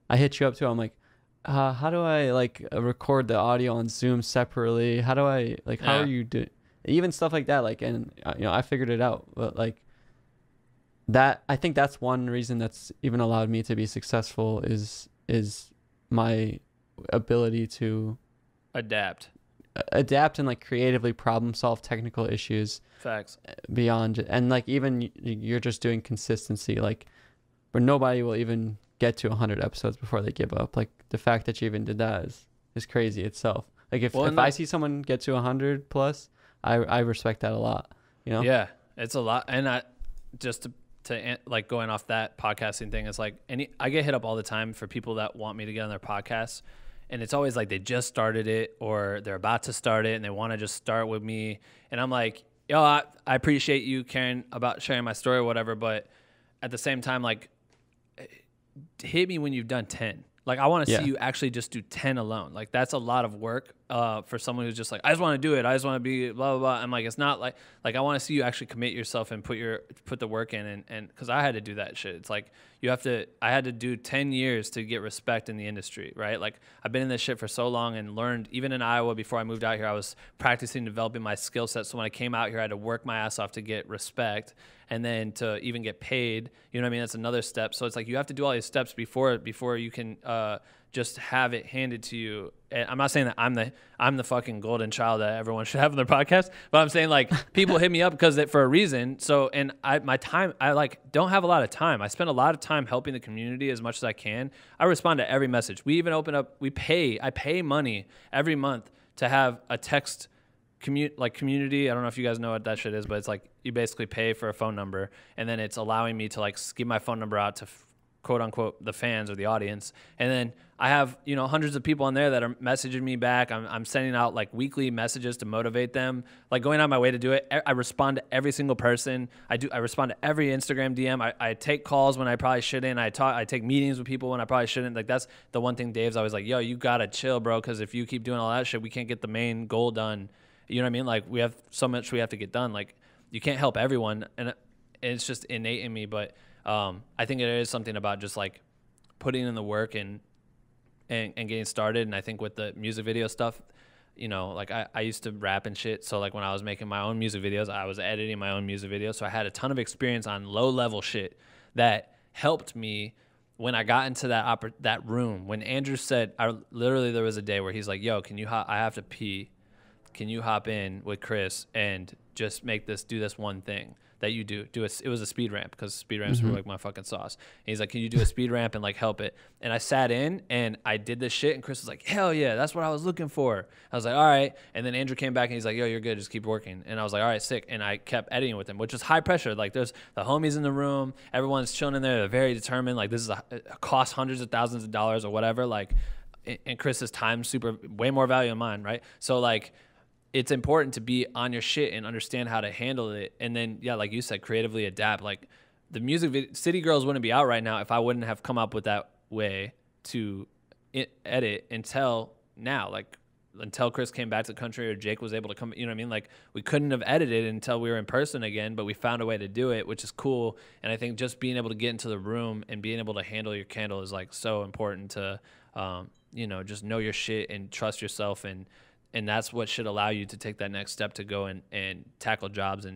Speaker 1: I hit you up too, I'm like, how do I like record the audio on Zoom separately? How do I like how are you doing even stuff like that? Like, and I figured it out, but like that, I think that's one reason that's even allowed me to be successful is my ability to
Speaker 2: Adapt
Speaker 1: and like creatively problem solve technical issues.
Speaker 2: Facts.
Speaker 1: Beyond, and like even you're just doing consistency, like where nobody will even get to 100 episodes before they give up. Like the fact that you even did that is crazy itself. Like if I see someone get to 100 plus, I respect that a lot,
Speaker 2: Yeah, it's a lot. And I just to like going off that podcasting thing, it's like I get hit up all the time for people that want me to get on their podcast, and it's always like they just started it or they're about to start it and they want to just start with me, and I'm like, yo, I appreciate you caring about sharing my story or whatever, but at the same time, like, hit me when you've done 10. Like, I want to see you actually just do 10 alone. Like, that's a lot of work for someone who's just like, I just want to do it. I just want to be blah, blah, blah. I'm like, it's not like I want to see you actually commit yourself and put the work in. And because I had to do that shit. It's like, I had to do 10 years to get respect in the industry, right? Like, I've been in this shit for so long and learned, even in Iowa before I moved out here, I was practicing developing my skill set. So when I came out here, I had to work my ass off to get respect. And then to even get paid, you know what I mean? That's another step. So it's like you have to do all these steps before you can just have it handed to you. And I'm not saying that I'm the fucking golden child that everyone should have on their podcast, but I'm saying like people hit me up because for a reason. So and I like don't have a lot of time. I spend a lot of time helping the community as much as I can. I respond to every message. We even open up. I pay money every month to have a text community. I don't know if you guys know what that shit is, but it's like you basically pay for a phone number, and then it's allowing me to like give my phone number out to quote unquote the fans or the audience, and then I have hundreds of people on there that are messaging me back. I'm sending out like weekly messages to motivate them, like going out my way to do it. I respond to every single person. I respond to every Instagram DM. I take calls when I probably shouldn't. I take meetings with people when I probably shouldn't. Like that's the one thing Dave's always like, yo, you gotta chill, bro, because if you keep doing all that shit, we can't get the main goal done. You know what I mean? Like we have so much we have to get done. Like you can't help everyone, and it's just innate in me. But I think it is something about just like putting in the work and getting started. And I think with the music video stuff, like I used to rap and shit. So like when I was making my own music videos, I was editing my own music videos. So I had a ton of experience on low level shit that helped me when I got into that room. When Andrew said, literally there was a day where he's like, yo, I have to pee. Can you hop in with Chris and just do this one thing that you do? It was a speed ramp because speed ramps were like my fucking sauce. And he's like, can you do a speed ramp and like help it? And I sat in and I did this shit, and Chris was like, hell yeah, that's what I was looking for. I was like, all right. And then Andrew came back and he's like, yo, you're good, just keep working. And I was like, all right, sick. And I kept editing with him, which was high pressure. Like there's the homies in the room, everyone's chilling in there, they're very determined. Like this is it costs hundreds of thousands of dollars or whatever. Like, and Chris's time way more value than mine, right? So like, it's important to be on your shit and understand how to handle it. And then, yeah, like you said, creatively adapt. Like the music video, City Girls wouldn't be out right now if I wouldn't have come up with way to edit until now, like until Chris came back to the country or Jake was able to come, you know what I mean? Like we couldn't have edited until we were in person again, but we found a way to do it, which is cool. And I think just being able to get into the room and being able to handle your candle is like so important to, you know, just know your shit and trust yourself. And that's what should allow you to take that next step to go and tackle jobs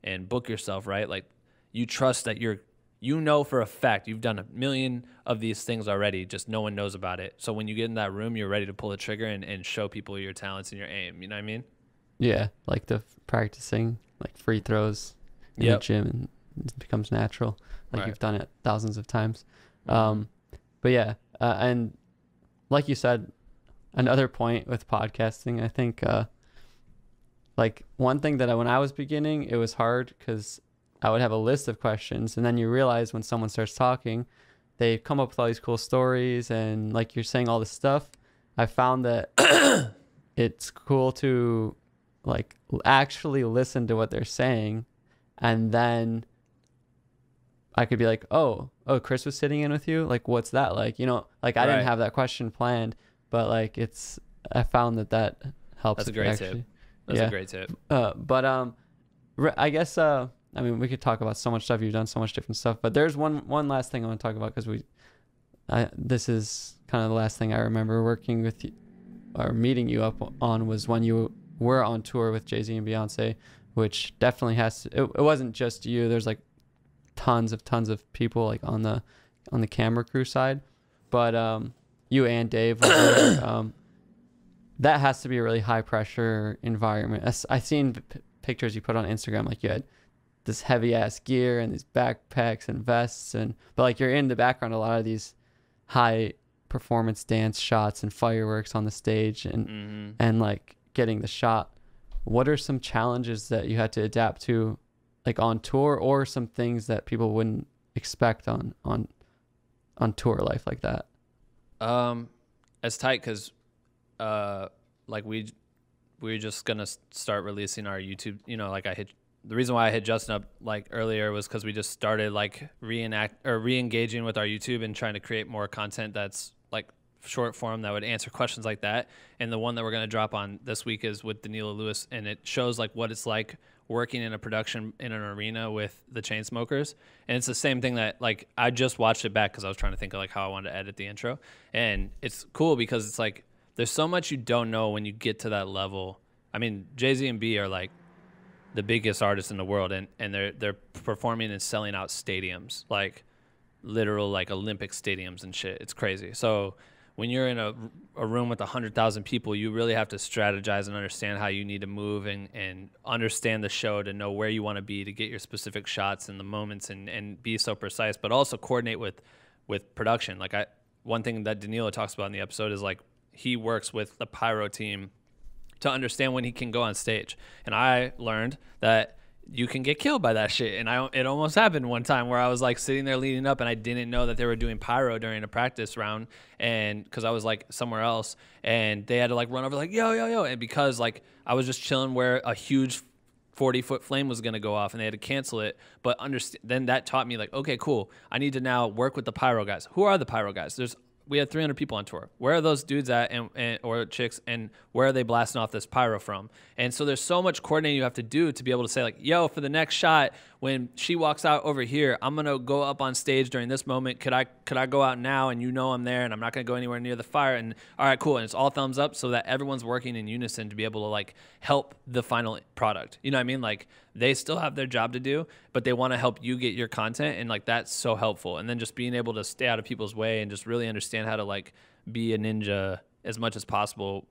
Speaker 2: and book yourself, right? Like you trust that you know for a fact you've done a million of these things already, just no one knows about it. So when you get in that room, you're ready to pull the trigger and show people your talents and your aim. You know what I mean?
Speaker 1: Yeah, like the practicing like free throws in the gym, and it becomes natural. Like you've done it thousands of times. But yeah, and like you said, another point with podcasting, I think like one thing that when I was beginning, it was hard because I would have a list of questions, and then you realize when someone starts talking, they come up with all these cool stories, and like you're saying all this stuff. I found that it's cool to like actually listen to what they're saying, and then I could be like, oh, Chris was sitting in with you? Like, what's that like? You know, like I didn't have that question planned, but like I found that helps.
Speaker 2: That's a great tip. That's a great tip.
Speaker 1: But I guess, I mean, we could talk about so much stuff. You've done so much different stuff, but there's one last thing I want to talk about because this is kind of the last thing I remember working with you or meeting you up on was when you were on tour with Jay-Z and Beyonce, which definitely it wasn't just you. There's like tons of people like on the camera crew side, but you and Dave were there. That has to be a really high pressure environment. I seen pictures you put on Instagram, like you had this heavy ass gear and these backpacks and vests, but like you're in the background a lot of these high performance dance shots and fireworks on the stage and like getting the shot. What are some challenges that you had to adapt to like on tour, or some things that people wouldn't expect on tour life like that?
Speaker 2: It's tight because like we're just gonna start releasing our YouTube, you know, like the reason why I hit Justin up like earlier was because we just started like re-engaging with our YouTube and trying to create more content that's like short form that would answer questions like that. And the one that we're going to drop on this week is with Danilo Lewis, and it shows like what it's like working in a production in an arena with the Chainsmokers. And it's the same thing that like I just watched it back because I was trying to think of like how I wanted to edit the intro. And it's cool because it's like there's so much you don't know when you get to that level. I mean, Jay-Z and B are like the biggest artists in the world, and they're performing and selling out stadiums, like literal like Olympic stadiums and shit. It's crazy. So when you're in a room with 100,000 people, you really have to strategize and understand how you need to move and understand the show to know where you want to be to get your specific shots and the moments and be so precise, but also coordinate with production. Like one thing that Danilo talks about in the episode is like he works with the pyro team to understand when he can go on stage. And I learned that you can get killed by that shit. And it almost happened one time where I was like sitting there leading up and I didn't know that they were doing pyro during a practice round. And cause I was like somewhere else and they had to like run over like, yo. And because like I was just chilling where a huge 40-foot flame was going to go off and they had to cancel it. But then that taught me like, okay, cool. I need to now work with the pyro guys. Who are the pyro guys? We had 300 people on tour. Where are those dudes at or chicks, and where are they blasting off this pyro from? And so there's so much coordinating you have to do to be able to say like, yo, for the next shot, when she walks out over here, I'm going to go up on stage during this moment. Could I go out now and you know I'm there and I'm not going to go anywhere near the fire? And all right, cool. And it's all thumbs up so that everyone's working in unison to be able to like help the final product. You know what I mean? Like they still have their job to do, but they want to help you get your content. And like, that's so helpful. And then just being able to stay out of people's way and just really understand how to like be a ninja as much as possible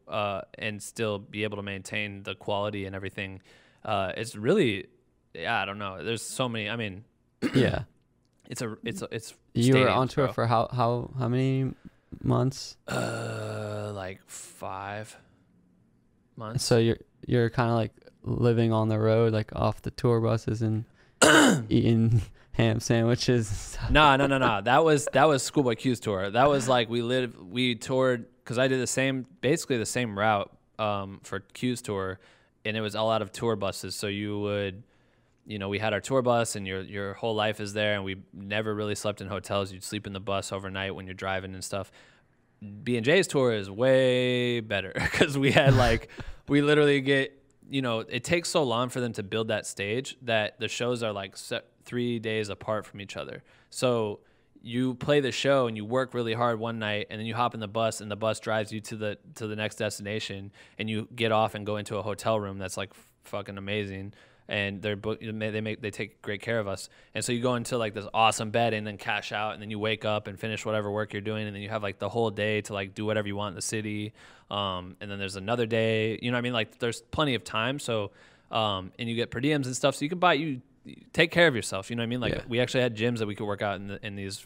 Speaker 2: and still be able to maintain the quality and everything. It's really, I don't know. There's so many. I mean,
Speaker 1: yeah,
Speaker 2: it's
Speaker 1: you were on tour for how many months?
Speaker 2: Like 5 months.
Speaker 1: So you're kind of like living on the road, like off the tour buses and eating ham sandwiches.
Speaker 2: No. That was Schoolboy Q's tour. That was like we toured because I did basically the same route for Q's tour, and it was all out of tour buses. So you you know, we had our tour bus, and your whole life is there, and we never really slept in hotels. You'd sleep in the bus overnight when you're driving and stuff. B&J's tour is way better because we had like, we literally get, you know, it takes so long for them to build that stage that the shows are like 3 days apart from each other. So you play the show and you work really hard one night, and then you hop in the bus, and the bus drives you to the next destination, and you get off and go into a hotel room that's like fucking amazing. And they take great care of us. And so you go into like this awesome bed and then cash out, and then you wake up and finish whatever work you're doing, and then you have like the whole day to like do whatever you want in the city. And then there's another day, you know what I mean? Like there's plenty of time. So and you get per diems and stuff, so you can take care of yourself. You know what I mean? Like we actually had gyms that we could work out in these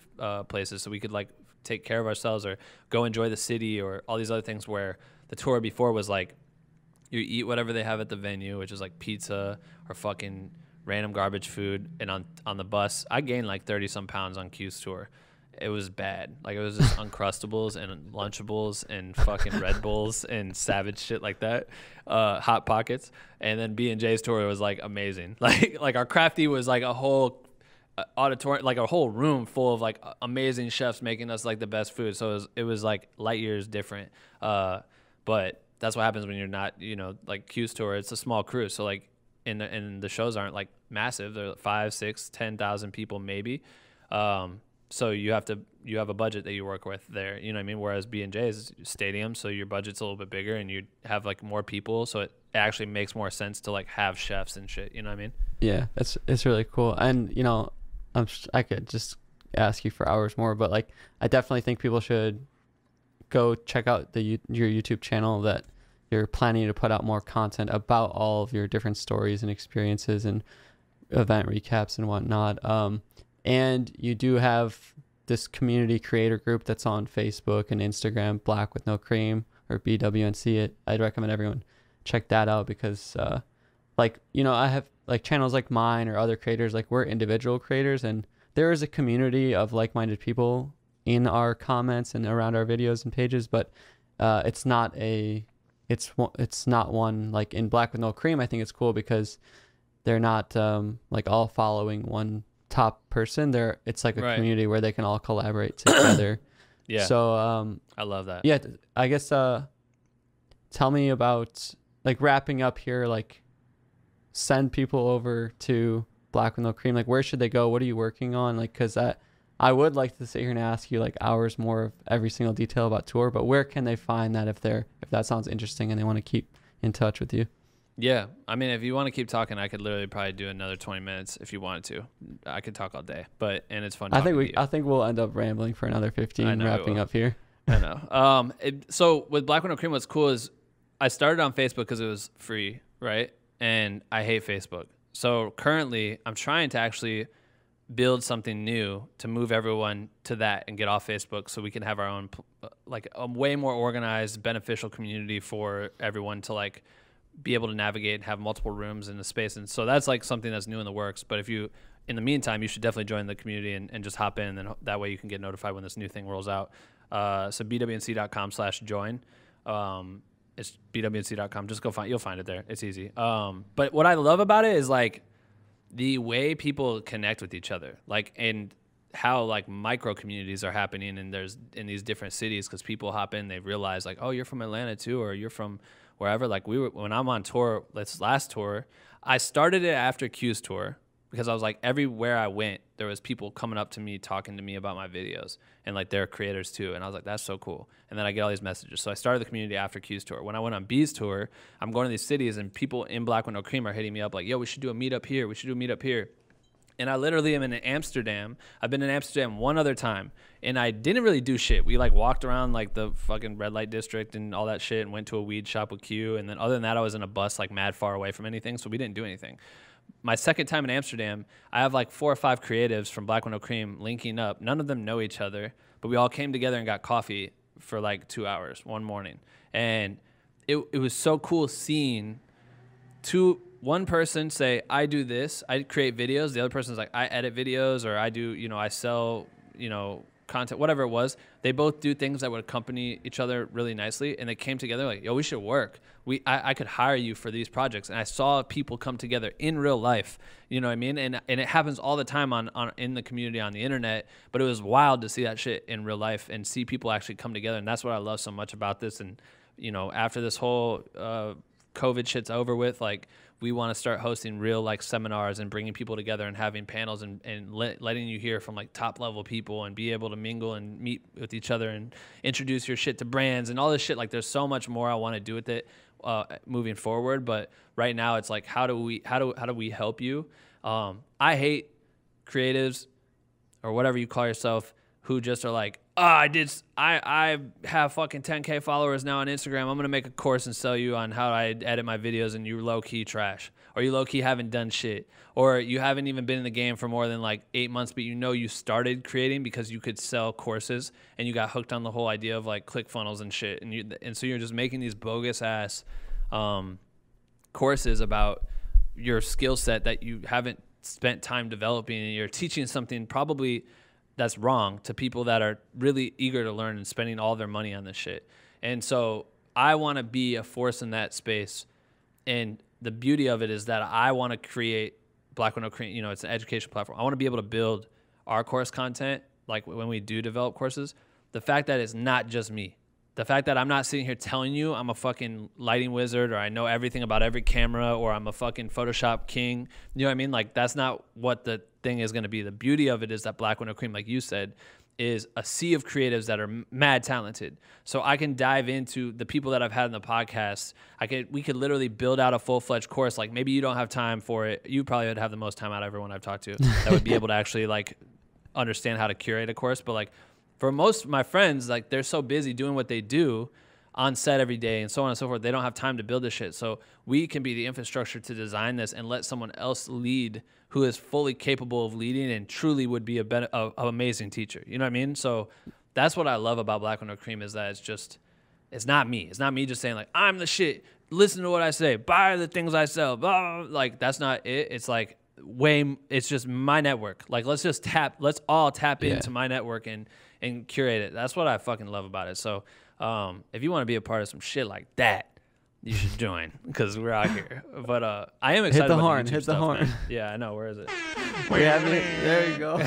Speaker 2: places, so we could like take care of ourselves or go enjoy the city or all these other things, where the tour before was like, you eat whatever they have at the venue, which is like pizza or fucking random garbage food. And on the bus, I gained like 30 some pounds on Q's tour. It was bad. Like it was just Uncrustables and Lunchables and fucking Red Bulls and savage shit like that. Hot Pockets. And then B&J's tour was like amazing. Like our crafty was like a whole auditorium, like a whole room full of like amazing chefs making us like the best food. So it was like light years different. But that's what happens when you're not, you know, like Q's tour. It's a small crew, so like, and the shows aren't like massive. They're 5, 6, 10,000 people maybe. So you have a budget that you work with there. You know what I mean? Whereas B&J is stadium, so your budget's a little bit bigger, and you have like more people, so it actually makes more sense to like have chefs and shit. You know what I mean?
Speaker 1: Yeah, it's really cool. And you know, I could just ask you for hours more, but like I definitely think people should go check out your YouTube channel, that you're planning to put out more content about all of your different stories and experiences and event recaps and whatnot. And you do have this community creator group that's on Facebook and Instagram, Black with No Cream, or BWNC. I'd recommend everyone check that out, because like, you know, I have like channels like mine or other creators, like we're individual creators, and there is a community of like-minded people in our comments and around our videos and pages, but it's not one like in Black with No Cream. I think it's cool because they're not like all following one top person. It's like a community where they can all collaborate together.
Speaker 2: Yeah.
Speaker 1: So
Speaker 2: I love that.
Speaker 1: Yeah, I guess tell me about, like, wrapping up here, like, send people over to Black with No Cream. Like, where should they go? What are you working on? Like, because I would like to sit here and ask you like hours more of every single detail about tour, but where can they find that if that sounds interesting and they want to keep in touch with you?
Speaker 2: Yeah, I mean, if you want to keep talking, I could literally probably do another 20 minutes if you wanted to. I could talk all day, and it's fun.
Speaker 1: I think we'll end up rambling for another 15, wrapping up here.
Speaker 2: I know. So with Black with No Cream, what's cool is I started on Facebook because it was free, right? And I hate Facebook. So currently, I'm trying to actually build something new to move everyone to that and get off Facebook, so we can have our own, like, a way more organized, beneficial community for everyone to like be able to navigate and have multiple rooms in the space. And so that's like something that's new in the works. But in the meantime, you should definitely join the community and just hop in, and then that way you can get notified when this new thing rolls out. So bwnc.com/join. It's bwnc.com. Just you'll find it there. It's easy. But what I love about it is like the way people connect with each other, like, and how like micro communities are happening in these different cities, because people hop in, they realize like, oh, you're from Atlanta too, or you're from wherever. Like when I'm on tour, this last tour, I started it after Q's tour, because I was like, everywhere I went, there was people coming up to me, talking to me about my videos, and like they're creators too. And I was like, that's so cool. And then I get all these messages. So I started the community after Q's tour. When I went on B's tour, I'm going to these cities, and people in Black with No Cream are hitting me up like, yo, we should do a meetup here. We should do a meetup here. And I literally am in Amsterdam. I've been in Amsterdam one other time, and I didn't really do shit. We like walked around like the fucking red light district and all that shit, and went to a weed shop with Q. And then other than that, I was in a bus like mad far away from anything, so we didn't do anything. My second time in Amsterdam, I have like 4 or 5 creatives from Black with No Cream linking up. None of them know each other, but we all came together and got coffee for like 2 hours one morning. And it was so cool seeing one person say, I do this, I create videos. The other person's like, I edit videos, or I do, I sell, content, whatever it was. They both do things that would accompany each other really nicely, and they came together like, yo, we should work. I could hire you for these projects. And I saw people come together in real life, you know what I mean? And it happens all the time on in the community on the internet, but it was wild to see that shit in real life and see people actually come together. And that's what I love so much about this. And, you know, after this whole COVID shit's over with, like, we want to start hosting real like seminars and bringing people together and having panels and letting you hear from like top level people and be able to mingle and meet with each other and introduce your shit to brands and all this shit. Like, there's so much more I want to do with it moving forward. But right now it's like, how do we help you? I hate creatives or whatever you call yourself who just are like, I have fucking 10K followers now on Instagram. I'm going to make a course and sell you on how I edit my videos, and you low-key trash. Or you low-key haven't done shit. Or you haven't even been in the game for more than like 8 months, but you know you started creating because you could sell courses and you got hooked on the whole idea of like ClickFunnels and shit. And so you're just making these bogus-ass courses about your skill set that you haven't spent time developing, and you're teaching something probably that's wrong to people that are really eager to learn and spending all their money on this shit. And so I want to be a force in that space. And the beauty of it is that I want to create Black Window Cream. You know, it's an education platform. I want to be able to build our course content, like when we do develop courses. The fact that it's not just me. The fact that I'm not sitting here telling you I'm a fucking lighting wizard or I know everything about every camera or I'm a fucking Photoshop king. You know what I mean? Like, that's not what the thing is going to be. The beauty of it is that Black Window Cream, like you said, is a sea of creatives that are mad talented. So I can dive into the people that I've had in the podcast. We could literally build out a full-fledged course. Like, maybe you don't have time for it. You probably would have the most time out of everyone I've talked to that would be able to actually like understand how to curate a course. But like, for most of my friends, like, they're so busy doing what they do on set every day and so on and so forth, they don't have time to build this shit. So we can be the infrastructure to design this and let someone else lead who is fully capable of leading and truly would be an amazing teacher. You know what I mean? So that's what I love about Black Window Cream, is that it's not me. It's not me just saying like, I'm the shit. Listen to what I say. Buy the things I sell. Blah, blah, blah. Like, that's not it. It's like it's just my network. Like, let's all tap into my network and curate it. That's what I fucking love about it. So if you want to be a part of some shit like that, you should join, because we're out here. But I am excited about the YouTube stuff, man. Yeah, I know. Where is it?
Speaker 1: We have it. There you go.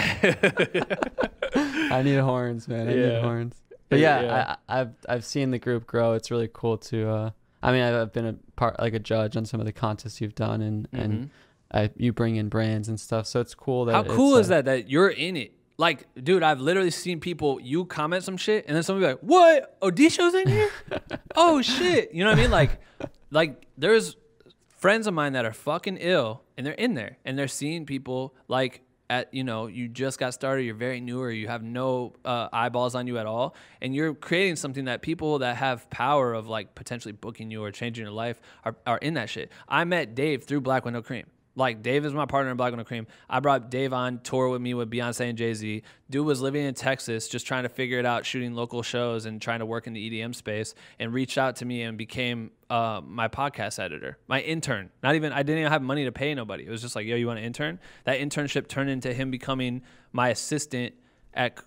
Speaker 1: I need horns, man. I need horns. But yeah. I've seen the group grow. It's really cool to. I mean, I've been a part, like a judge on some of the contests you've done, and you bring in brands and stuff. So it's cool that.
Speaker 2: How cool is that you're in it? Like, dude, I've literally seen people, you comment some shit, and then somebody be like, what? Odisho's in here? Oh, shit. You know what I mean? Like, there's friends of mine that are fucking ill, and they're in there, and they're seeing people, like, you just got started, you're very new, or you have no eyeballs on you at all, and you're creating something that people that have power of, like, potentially booking you or changing your life are in that shit. I met Dave through Black Window Cream. Like, Dave is my partner in Black Window Cream. I brought Dave on tour with me with Beyonce and Jay-Z. Dude was living in Texas, just trying to figure it out, shooting local shows and trying to work in the EDM space, and reached out to me and became my podcast editor, my intern. I didn't even have money to pay nobody. It was just like, yo, you want an intern? That internship turned into him becoming my assistant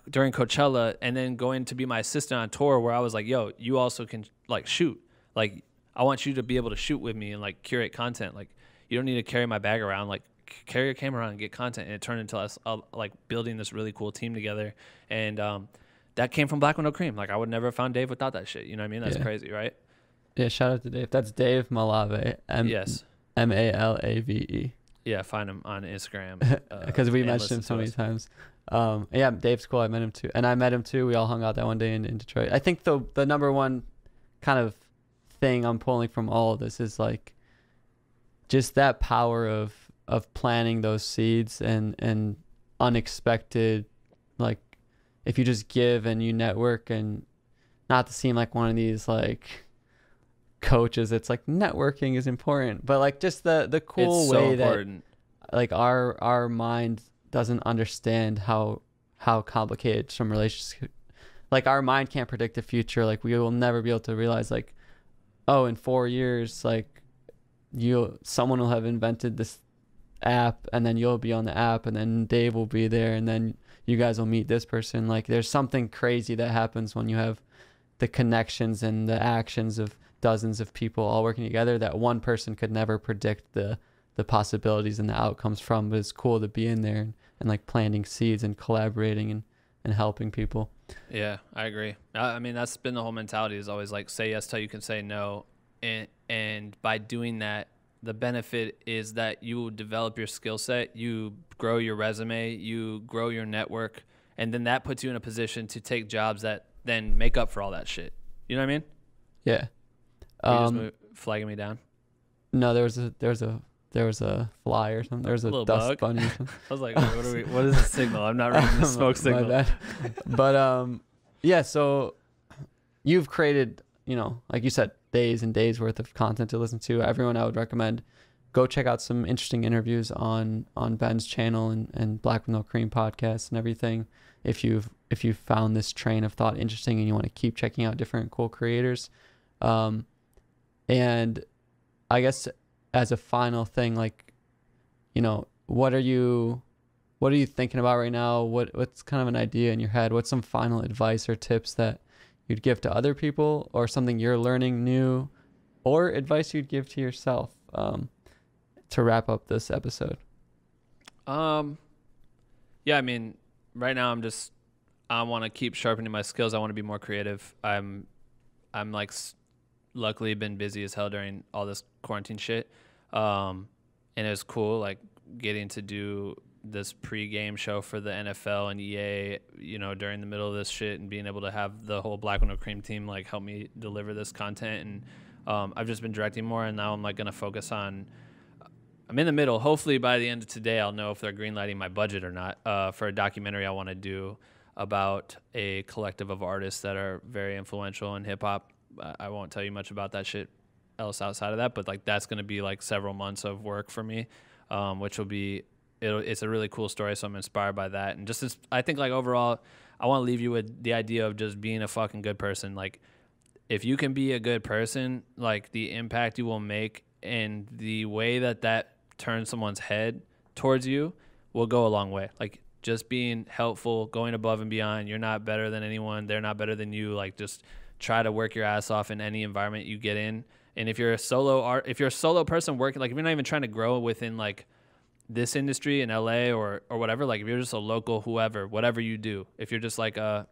Speaker 2: during Coachella, and then going to be my assistant on tour, where I was like, yo, you also can, like, shoot. Like, I want you to be able to shoot with me and, like, curate content. Like, you don't need to carry my bag around. Like, carry your camera around and get content. And it turned into us like building this really cool team together. And that came from Black Window Cream. Like, I would never have found Dave without that shit. You know what I mean? That's crazy, right?
Speaker 1: Yeah, shout out to Dave. That's Dave Malave.
Speaker 2: Yes.
Speaker 1: Malave.
Speaker 2: Yeah, find him on Instagram.
Speaker 1: Because we mentioned him so many times. Yeah, Dave's cool. I met him too. And I met him too. We all hung out that one day in Detroit. I think the number one kind of thing I'm pulling from all of this is, like, just that power of planting those seeds and unexpected, like, if you just give and you network, and not to seem like one of these, like, coaches, it's like networking is important, but, like, just the cool
Speaker 2: it's
Speaker 1: way
Speaker 2: so important.
Speaker 1: That, like, our mind doesn't understand how complicated some relationships, like, our mind can't predict the future. Like, we will never be able to realize, like, oh, in 4 years, like, someone will have invented this app, and then you'll be on the app, and then Dave will be there, and then you guys will meet this person. Like there's something crazy that happens when you have the connections and the actions of dozens of people all working together that one person could never predict the possibilities and the outcomes from. But it's cool to be in there and like planting seeds and collaborating and helping people.
Speaker 2: Yeah, I agree. I mean, that's been the whole mentality, is always like say yes till you can say no. And by doing that, the benefit is that you develop your skill set, you grow your resume, you grow your network, and then that puts you in a position to take jobs that then make up for all that shit. You know what I mean?
Speaker 1: Yeah.
Speaker 2: Are you just flagging me down?
Speaker 1: No, there was a fly or something. There was a dust
Speaker 2: bug?
Speaker 1: bunny or something.
Speaker 2: I was like, what is the signal? I'm not reading the smoke signal.
Speaker 1: My bad. But yeah, so you've created, like you said, days and days worth of content to listen to. Everyone, I would recommend go check out some interesting interviews on Ben's channel and Black with No Cream podcast and everything. If you've found this train of thought interesting and you want to keep checking out different cool creators. And I guess as a final thing, like, what are you thinking about right now? What's kind of an idea in your head? What's some final advice or tips that you'd give to other people, or something you're learning new, or advice you'd give to yourself, to wrap up this episode?
Speaker 2: Yeah, I mean, right now I want to keep sharpening my skills. I want to be more creative. I'm like luckily been busy as hell during all this quarantine shit. And it was cool, like getting to do this pre-game show for the NFL and EA, during the middle of this shit, and being able to have the whole Black with No Cream team like help me deliver this content. And I've just been directing more, and now I'm like going to focus on, I'm in the middle. Hopefully by the end of today, I'll know if they're greenlighting my budget or not, for a documentary I want to do about a collective of artists that are very influential in hip hop. I won't tell you much about that shit else outside of that, but like that's going to be like several months of work for me, which will be, it's a really cool story. So I'm inspired by that. And just I think like overall, I want to leave you with the idea of just being a fucking good person. Like if you can be a good person, like the impact you will make and the way that turns someone's head towards you will go a long way. Like just being helpful, going above and beyond. You're not better than anyone. They're not better than you. Like just try to work your ass off in any environment you get in. And if you're a solo person working, like if you're not even trying to grow within like this industry in LA or whatever, like if you're just a local whatever you do, if you're just like a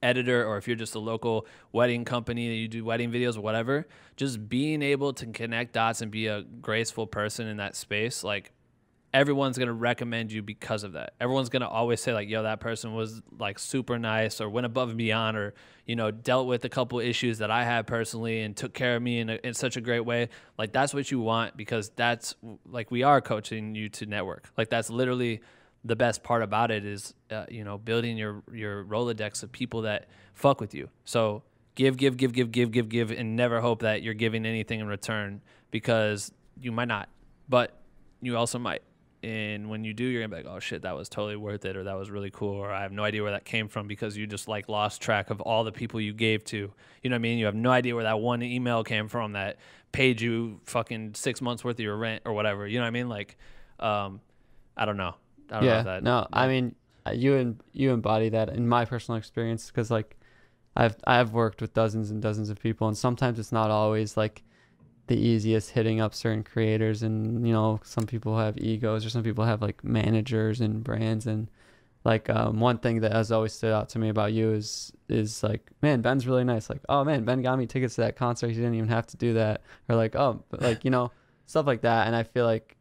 Speaker 2: editor, or if you're just a local wedding company that you do wedding videos or whatever, just being able to connect dots and be a graceful person in that space, like everyone's going to recommend you because of that. Everyone's going to always say like, yo, that person was like super nice, or went above and beyond, or, dealt with a couple issues that I had personally and took care of me in such a great way. Like that's what you want, because that's like, we are coaching you to network. Like that's literally the best part about it is, building your Rolodex of people that fuck with you. So give, and never hope that you're giving anything in return, because you might not, but you also might. And when you do, you're gonna be like, oh shit, that was totally worth it, or that was really cool, or I have no idea where that came from, because you just like lost track of all the people you gave to. You know what I mean? You have no idea where that one email came from that paid you fucking 6 months worth of your rent or whatever. You know what I mean? Like, I don't know. I don't know if that.
Speaker 1: No, I mean, you embody that in my personal experience, because like I've worked with dozens and dozens of people, and sometimes it's not always like the easiest hitting up certain creators, and some people have egos, or some people have like managers and brands, and like one thing that has always stood out to me about you is like, man, Ben's really nice. Like, oh man, Ben got me tickets to that concert, he didn't even have to do that. Or like, oh, but like stuff like that. And I feel like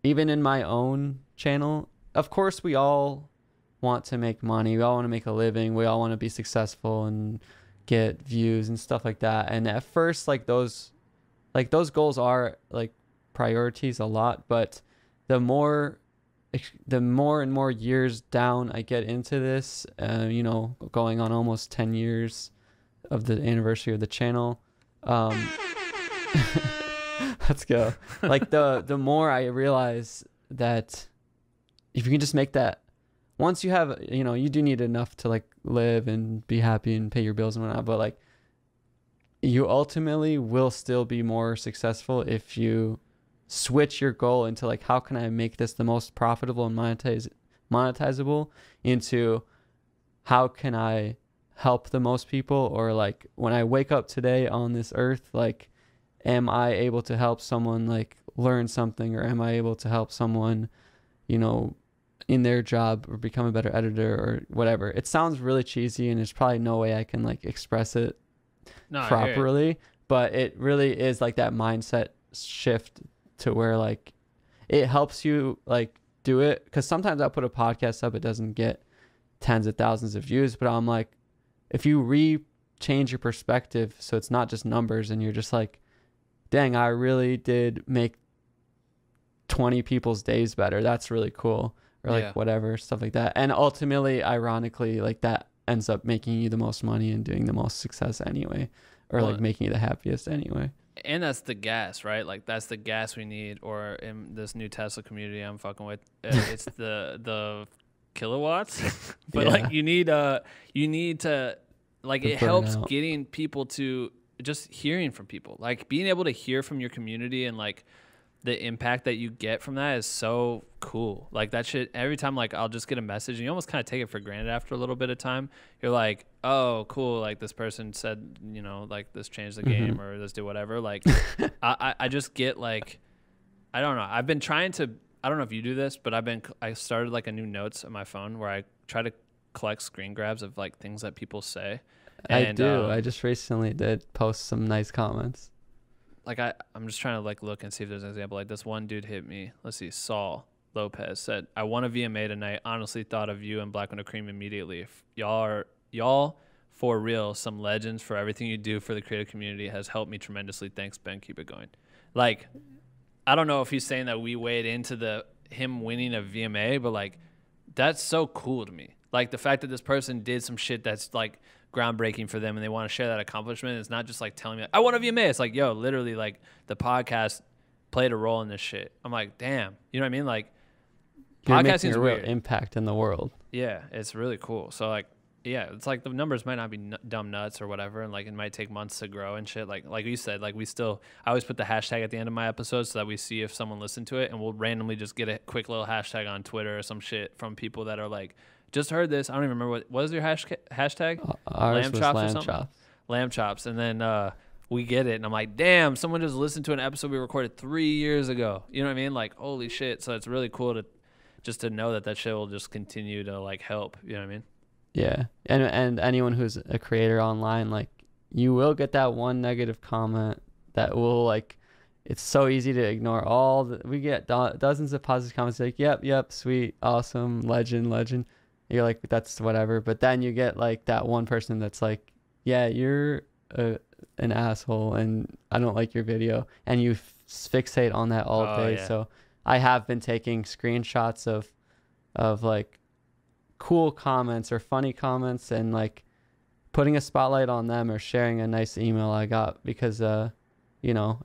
Speaker 1: even in my own channel, of course we all want to make money, we all want to make a living, we all want to be successful and get views and stuff like that. And at first, like those goals are like priorities a lot, but the more and more years down I get into this, going on almost 10 years of the anniversary of the channel, let's go. Like the more I realize that if you can just make that, once you have, you do need enough to like live and be happy and pay your bills and whatnot, but like you ultimately will still be more successful if you switch your goal into like, how can I make this the most profitable and monetizable into how can I help the most people, or like when I wake up today on this earth, like am I able to help someone like learn something, or am I able to help someone, you know, in their job or become a better editor or whatever. It sounds really cheesy and there's probably no way I can like express it properly, but it really is like that mindset shift to where like it helps you like do it. Because sometimes I'll put a podcast up, it doesn't get tens of thousands of views, but I'm like, if you change your perspective so it's not just numbers and you're just like, dang, I really did make 20 people's days better, that's really cool, or like whatever, stuff like that. And ultimately, ironically, like that ends up making you the most money and doing the most success anyway, or like making you the happiest anyway.
Speaker 2: And that's the gas, right? Like that's the gas we need. Or in this new Tesla community I'm fucking with, it's the kilowatts. But like you need to like, it helps getting people to just hearing from people, like being able to hear from your community, and like the impact that you get from that is so cool. Like that shit, every time like I'll just get a message and you almost kind of take it for granted after a little bit of time. You're like, oh cool, like this person said, you know, like this changed the game or this did whatever. Like I just get like, I don't know, I've been trying to, I don't know if you do this, but I started like a new notes on my phone where I try to collect screen grabs of like things that people say. And,
Speaker 1: I do. I just recently did post some nice comments.
Speaker 2: Like I'm just trying to like look and see if there's an example. Like this one dude hit me. Let's see. Saul Lopez said, "I won a VMA tonight. Honestly, thought of you and Black Window Cream immediately. If y'all for real, some legends for everything you do for the creative community has helped me tremendously. Thanks, Ben. Keep it going." Like, I don't know if he's saying that we weighed into him winning a VMA, but like that's so cool to me. Like the fact that this person did some shit that's like groundbreaking for them and they want to share that accomplishment. It's not just like telling me, I want a VMA. It's like, yo, literally like the podcast played a role in this shit. I'm like, damn, you know what I mean? Like podcasting is a real
Speaker 1: impact in the world.
Speaker 2: Yeah, it's really cool. So like, yeah, it's like the numbers might not be dumb nuts or whatever, and like it might take months to grow and shit. Like you said, like I always put the hashtag at the end of my episodes so that we see if someone listened to it, and we'll randomly just get a quick little hashtag on Twitter or some shit from people that are like, just heard this. I don't even remember what was your hashtag.
Speaker 1: Ours was lamb chops.
Speaker 2: Lamb chops, and then we get it, and I'm like, damn, someone just listened to an episode we recorded 3 years ago. You know what I mean? Like, holy shit. So it's really cool to know that shit will just continue to like help. You know what I mean?
Speaker 1: Yeah, and anyone who's a creator online, like you will get that one negative comment that will like, it's so easy to ignore. We get dozens of positive comments like, yep, sweet, awesome, legend. You're like, that's whatever. But then you get like that one person that's like, yeah, you're an asshole and I don't like your video, and you fixate on that all day. Yeah. So I have been taking screenshots of like cool comments or funny comments and like putting a spotlight on them or sharing a nice email I got because you know,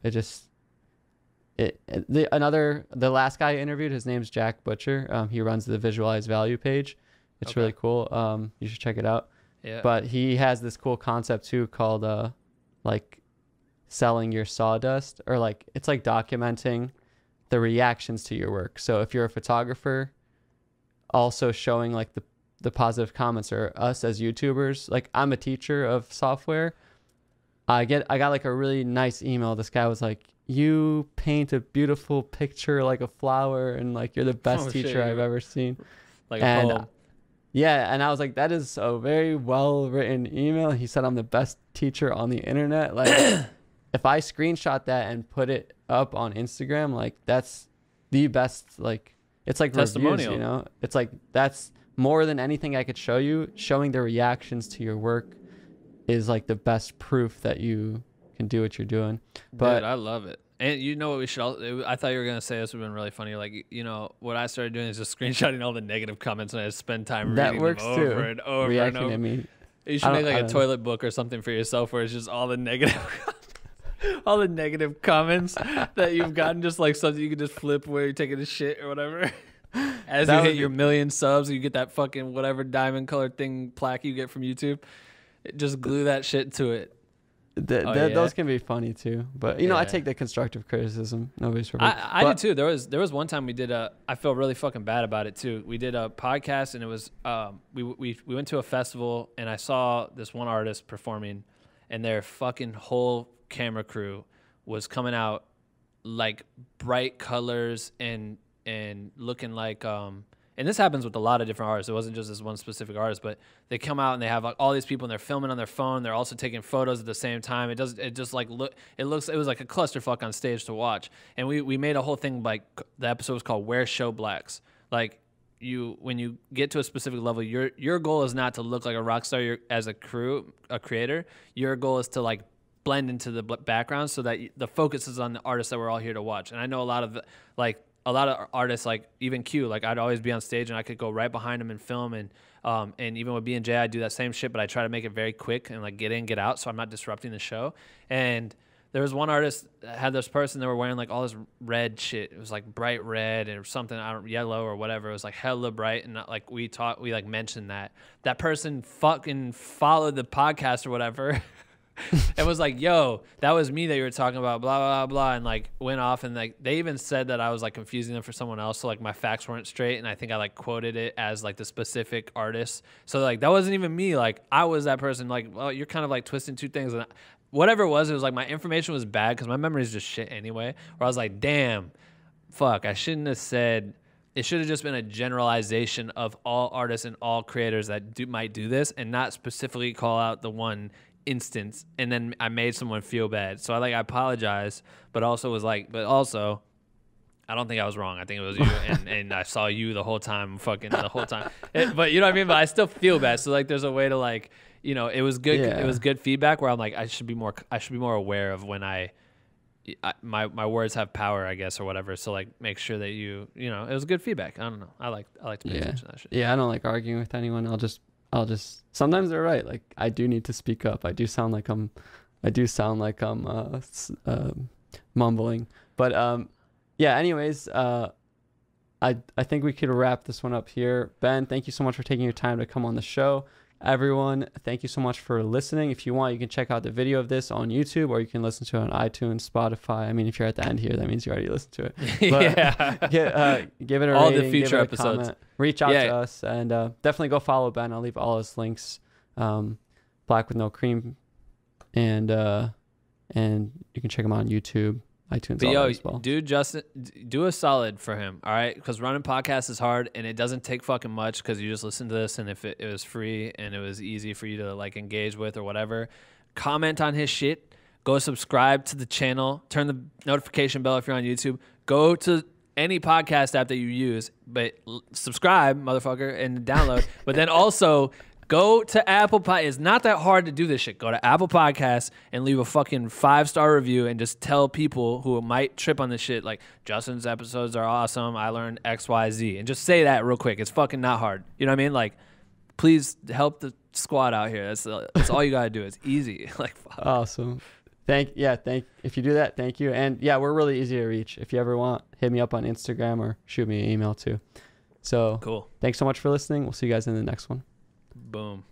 Speaker 1: the last guy I interviewed, his name's Jack Butcher. He runs the Visualize Value page. It's really cool. You should check it out.
Speaker 2: Yeah.
Speaker 1: But he has this cool concept too called like selling your sawdust, or like it's like documenting the reactions to your work. So if you're a photographer, also showing like the positive comments, or us as YouTubers. Like I'm a teacher of software. I got like a really nice email. This guy was like, you paint a beautiful picture like a flower, and like you're the best teacher I've ever seen.
Speaker 2: Like a poem.
Speaker 1: Yeah, and I was like, that is a very well written email. He said I'm the best teacher on the internet. Like if I screenshot that and put it up on Instagram, like that's the best, like it's like reviews, you know? It's like that's more than anything I could show you. Showing the reactions to your work is like the best proof that you can do what you're doing. But
Speaker 2: dude, I love it. And you know what we should all, I thought you were going to say this would have been really funny. Like, you know, what I started doing is just screenshotting all the negative comments, and I just spend time reading them over and over
Speaker 1: Reacting
Speaker 2: and over.
Speaker 1: To me.
Speaker 2: You should make like a toilet book or something for yourself where it's just all the negative all the negative comments that you've gotten, just like something you can just flip where you're taking a shit or whatever. As you hit your 1 million subs, you get that fucking whatever diamond colored thing plaque you get from YouTube. Just glue that shit to it.
Speaker 1: Those can be funny too, but I take the constructive criticism. Nobody's perfect.
Speaker 2: I did too. There was one time we did I feel really fucking bad about it too. We did a podcast and it was we went to a festival and I saw this one artist performing, and their fucking whole camera crew was coming out like bright colors and looking like and this happens with a lot of different artists. It wasn't just this one specific artist, but they come out and they have like all these people and they're filming on their phone. They're also taking photos at the same time. It was like a clusterfuck on stage to watch. And we made a whole thing, like the episode was called Wear Show Blacks. Like when you get to a specific level, your goal is not to look like a rock star as a creator. Your goal is to like blend into the background so that the focus is on the artists that we're all here to watch. And I know a lot of artists, like even Q, like I'd always be on stage and I could go right behind him and film, and even with B&J I do that same shit, but I try to make it very quick and like get in, get out, so I'm not disrupting the show. And there was one artist that had this person that were wearing like all this red shit. It was like bright red or something, yellow or whatever. It was like hella bright, and like we like mentioned that person fucking followed the podcast or whatever. It was like, yo, that was me that you were talking about, blah, blah, blah, and like went off, and like they even said that I was like confusing them for someone else, so like my facts weren't straight, and I think I like quoted it as like the specific artist. So like that wasn't even me, like I was that person. Like, well, you're kind of like twisting two things, and whatever it was like my information was bad because my memory is just shit anyway. Where I was like, damn, fuck, I shouldn't have said. It should have just been a generalization of all artists and all creators that might do this, and not specifically call out the one instance, and then I made someone feel bad. So I apologize, but also I don't think I was wrong. I think it was you, and I saw you the whole time. But you know what I mean? But I still feel bad. So like there's a way to like, it was good. Yeah. It was good feedback where I'm like, I should be more aware of when my words have power, I guess, or whatever. So like make sure that it was good feedback. I don't know. I like to pay attention to that shit.
Speaker 1: Yeah, I don't like arguing with anyone. I'll just sometimes they're right. Like I do need to speak up. I do sound like I'm mumbling. But yeah, anyways, I think we could wrap this one up here. Ben, thank you so much for taking your time to come on the show. Everyone, thank you so much for listening. If you want, you can check out the video of this on YouTube, or you can listen to it on iTunes, Spotify. I mean, if you're at the end here, that means you already listened to it. But,
Speaker 2: yeah.
Speaker 1: Give it a
Speaker 2: all
Speaker 1: rating,
Speaker 2: the future episodes.
Speaker 1: Comment, reach out to us, and definitely go follow Ben. I'll leave all his links, Black with No Cream, and you can check him out on YouTube, iTunes, all that as well.
Speaker 2: Dude, Justin, do a solid for him, all right? Because running podcasts is hard, and it doesn't take fucking much because you just listen to this, and if it was free and it was easy for you to like engage with or whatever, comment on his shit, go subscribe to the channel, turn the notification bell if you're on YouTube, go to any podcast app that you use, but subscribe, motherfucker, and download. But then also go to Apple Podcast. It's not that hard to do this shit. Go to Apple Podcasts and leave a fucking 5-star review and just tell people who might trip on this shit, like, Justin's episodes are awesome. I learned X, Y, Z. And just say that real quick. It's fucking not hard. You know what I mean? Like, please help the squad out here. That's all you got to do. It's easy. Like, fuck.
Speaker 1: Awesome. If you do that, thank you. And yeah, we're really easy to reach. If you ever want, hit me up on Instagram or shoot me an email too. So
Speaker 2: cool.
Speaker 1: Thanks so much for listening. We'll see you guys in the next one.
Speaker 2: Boom.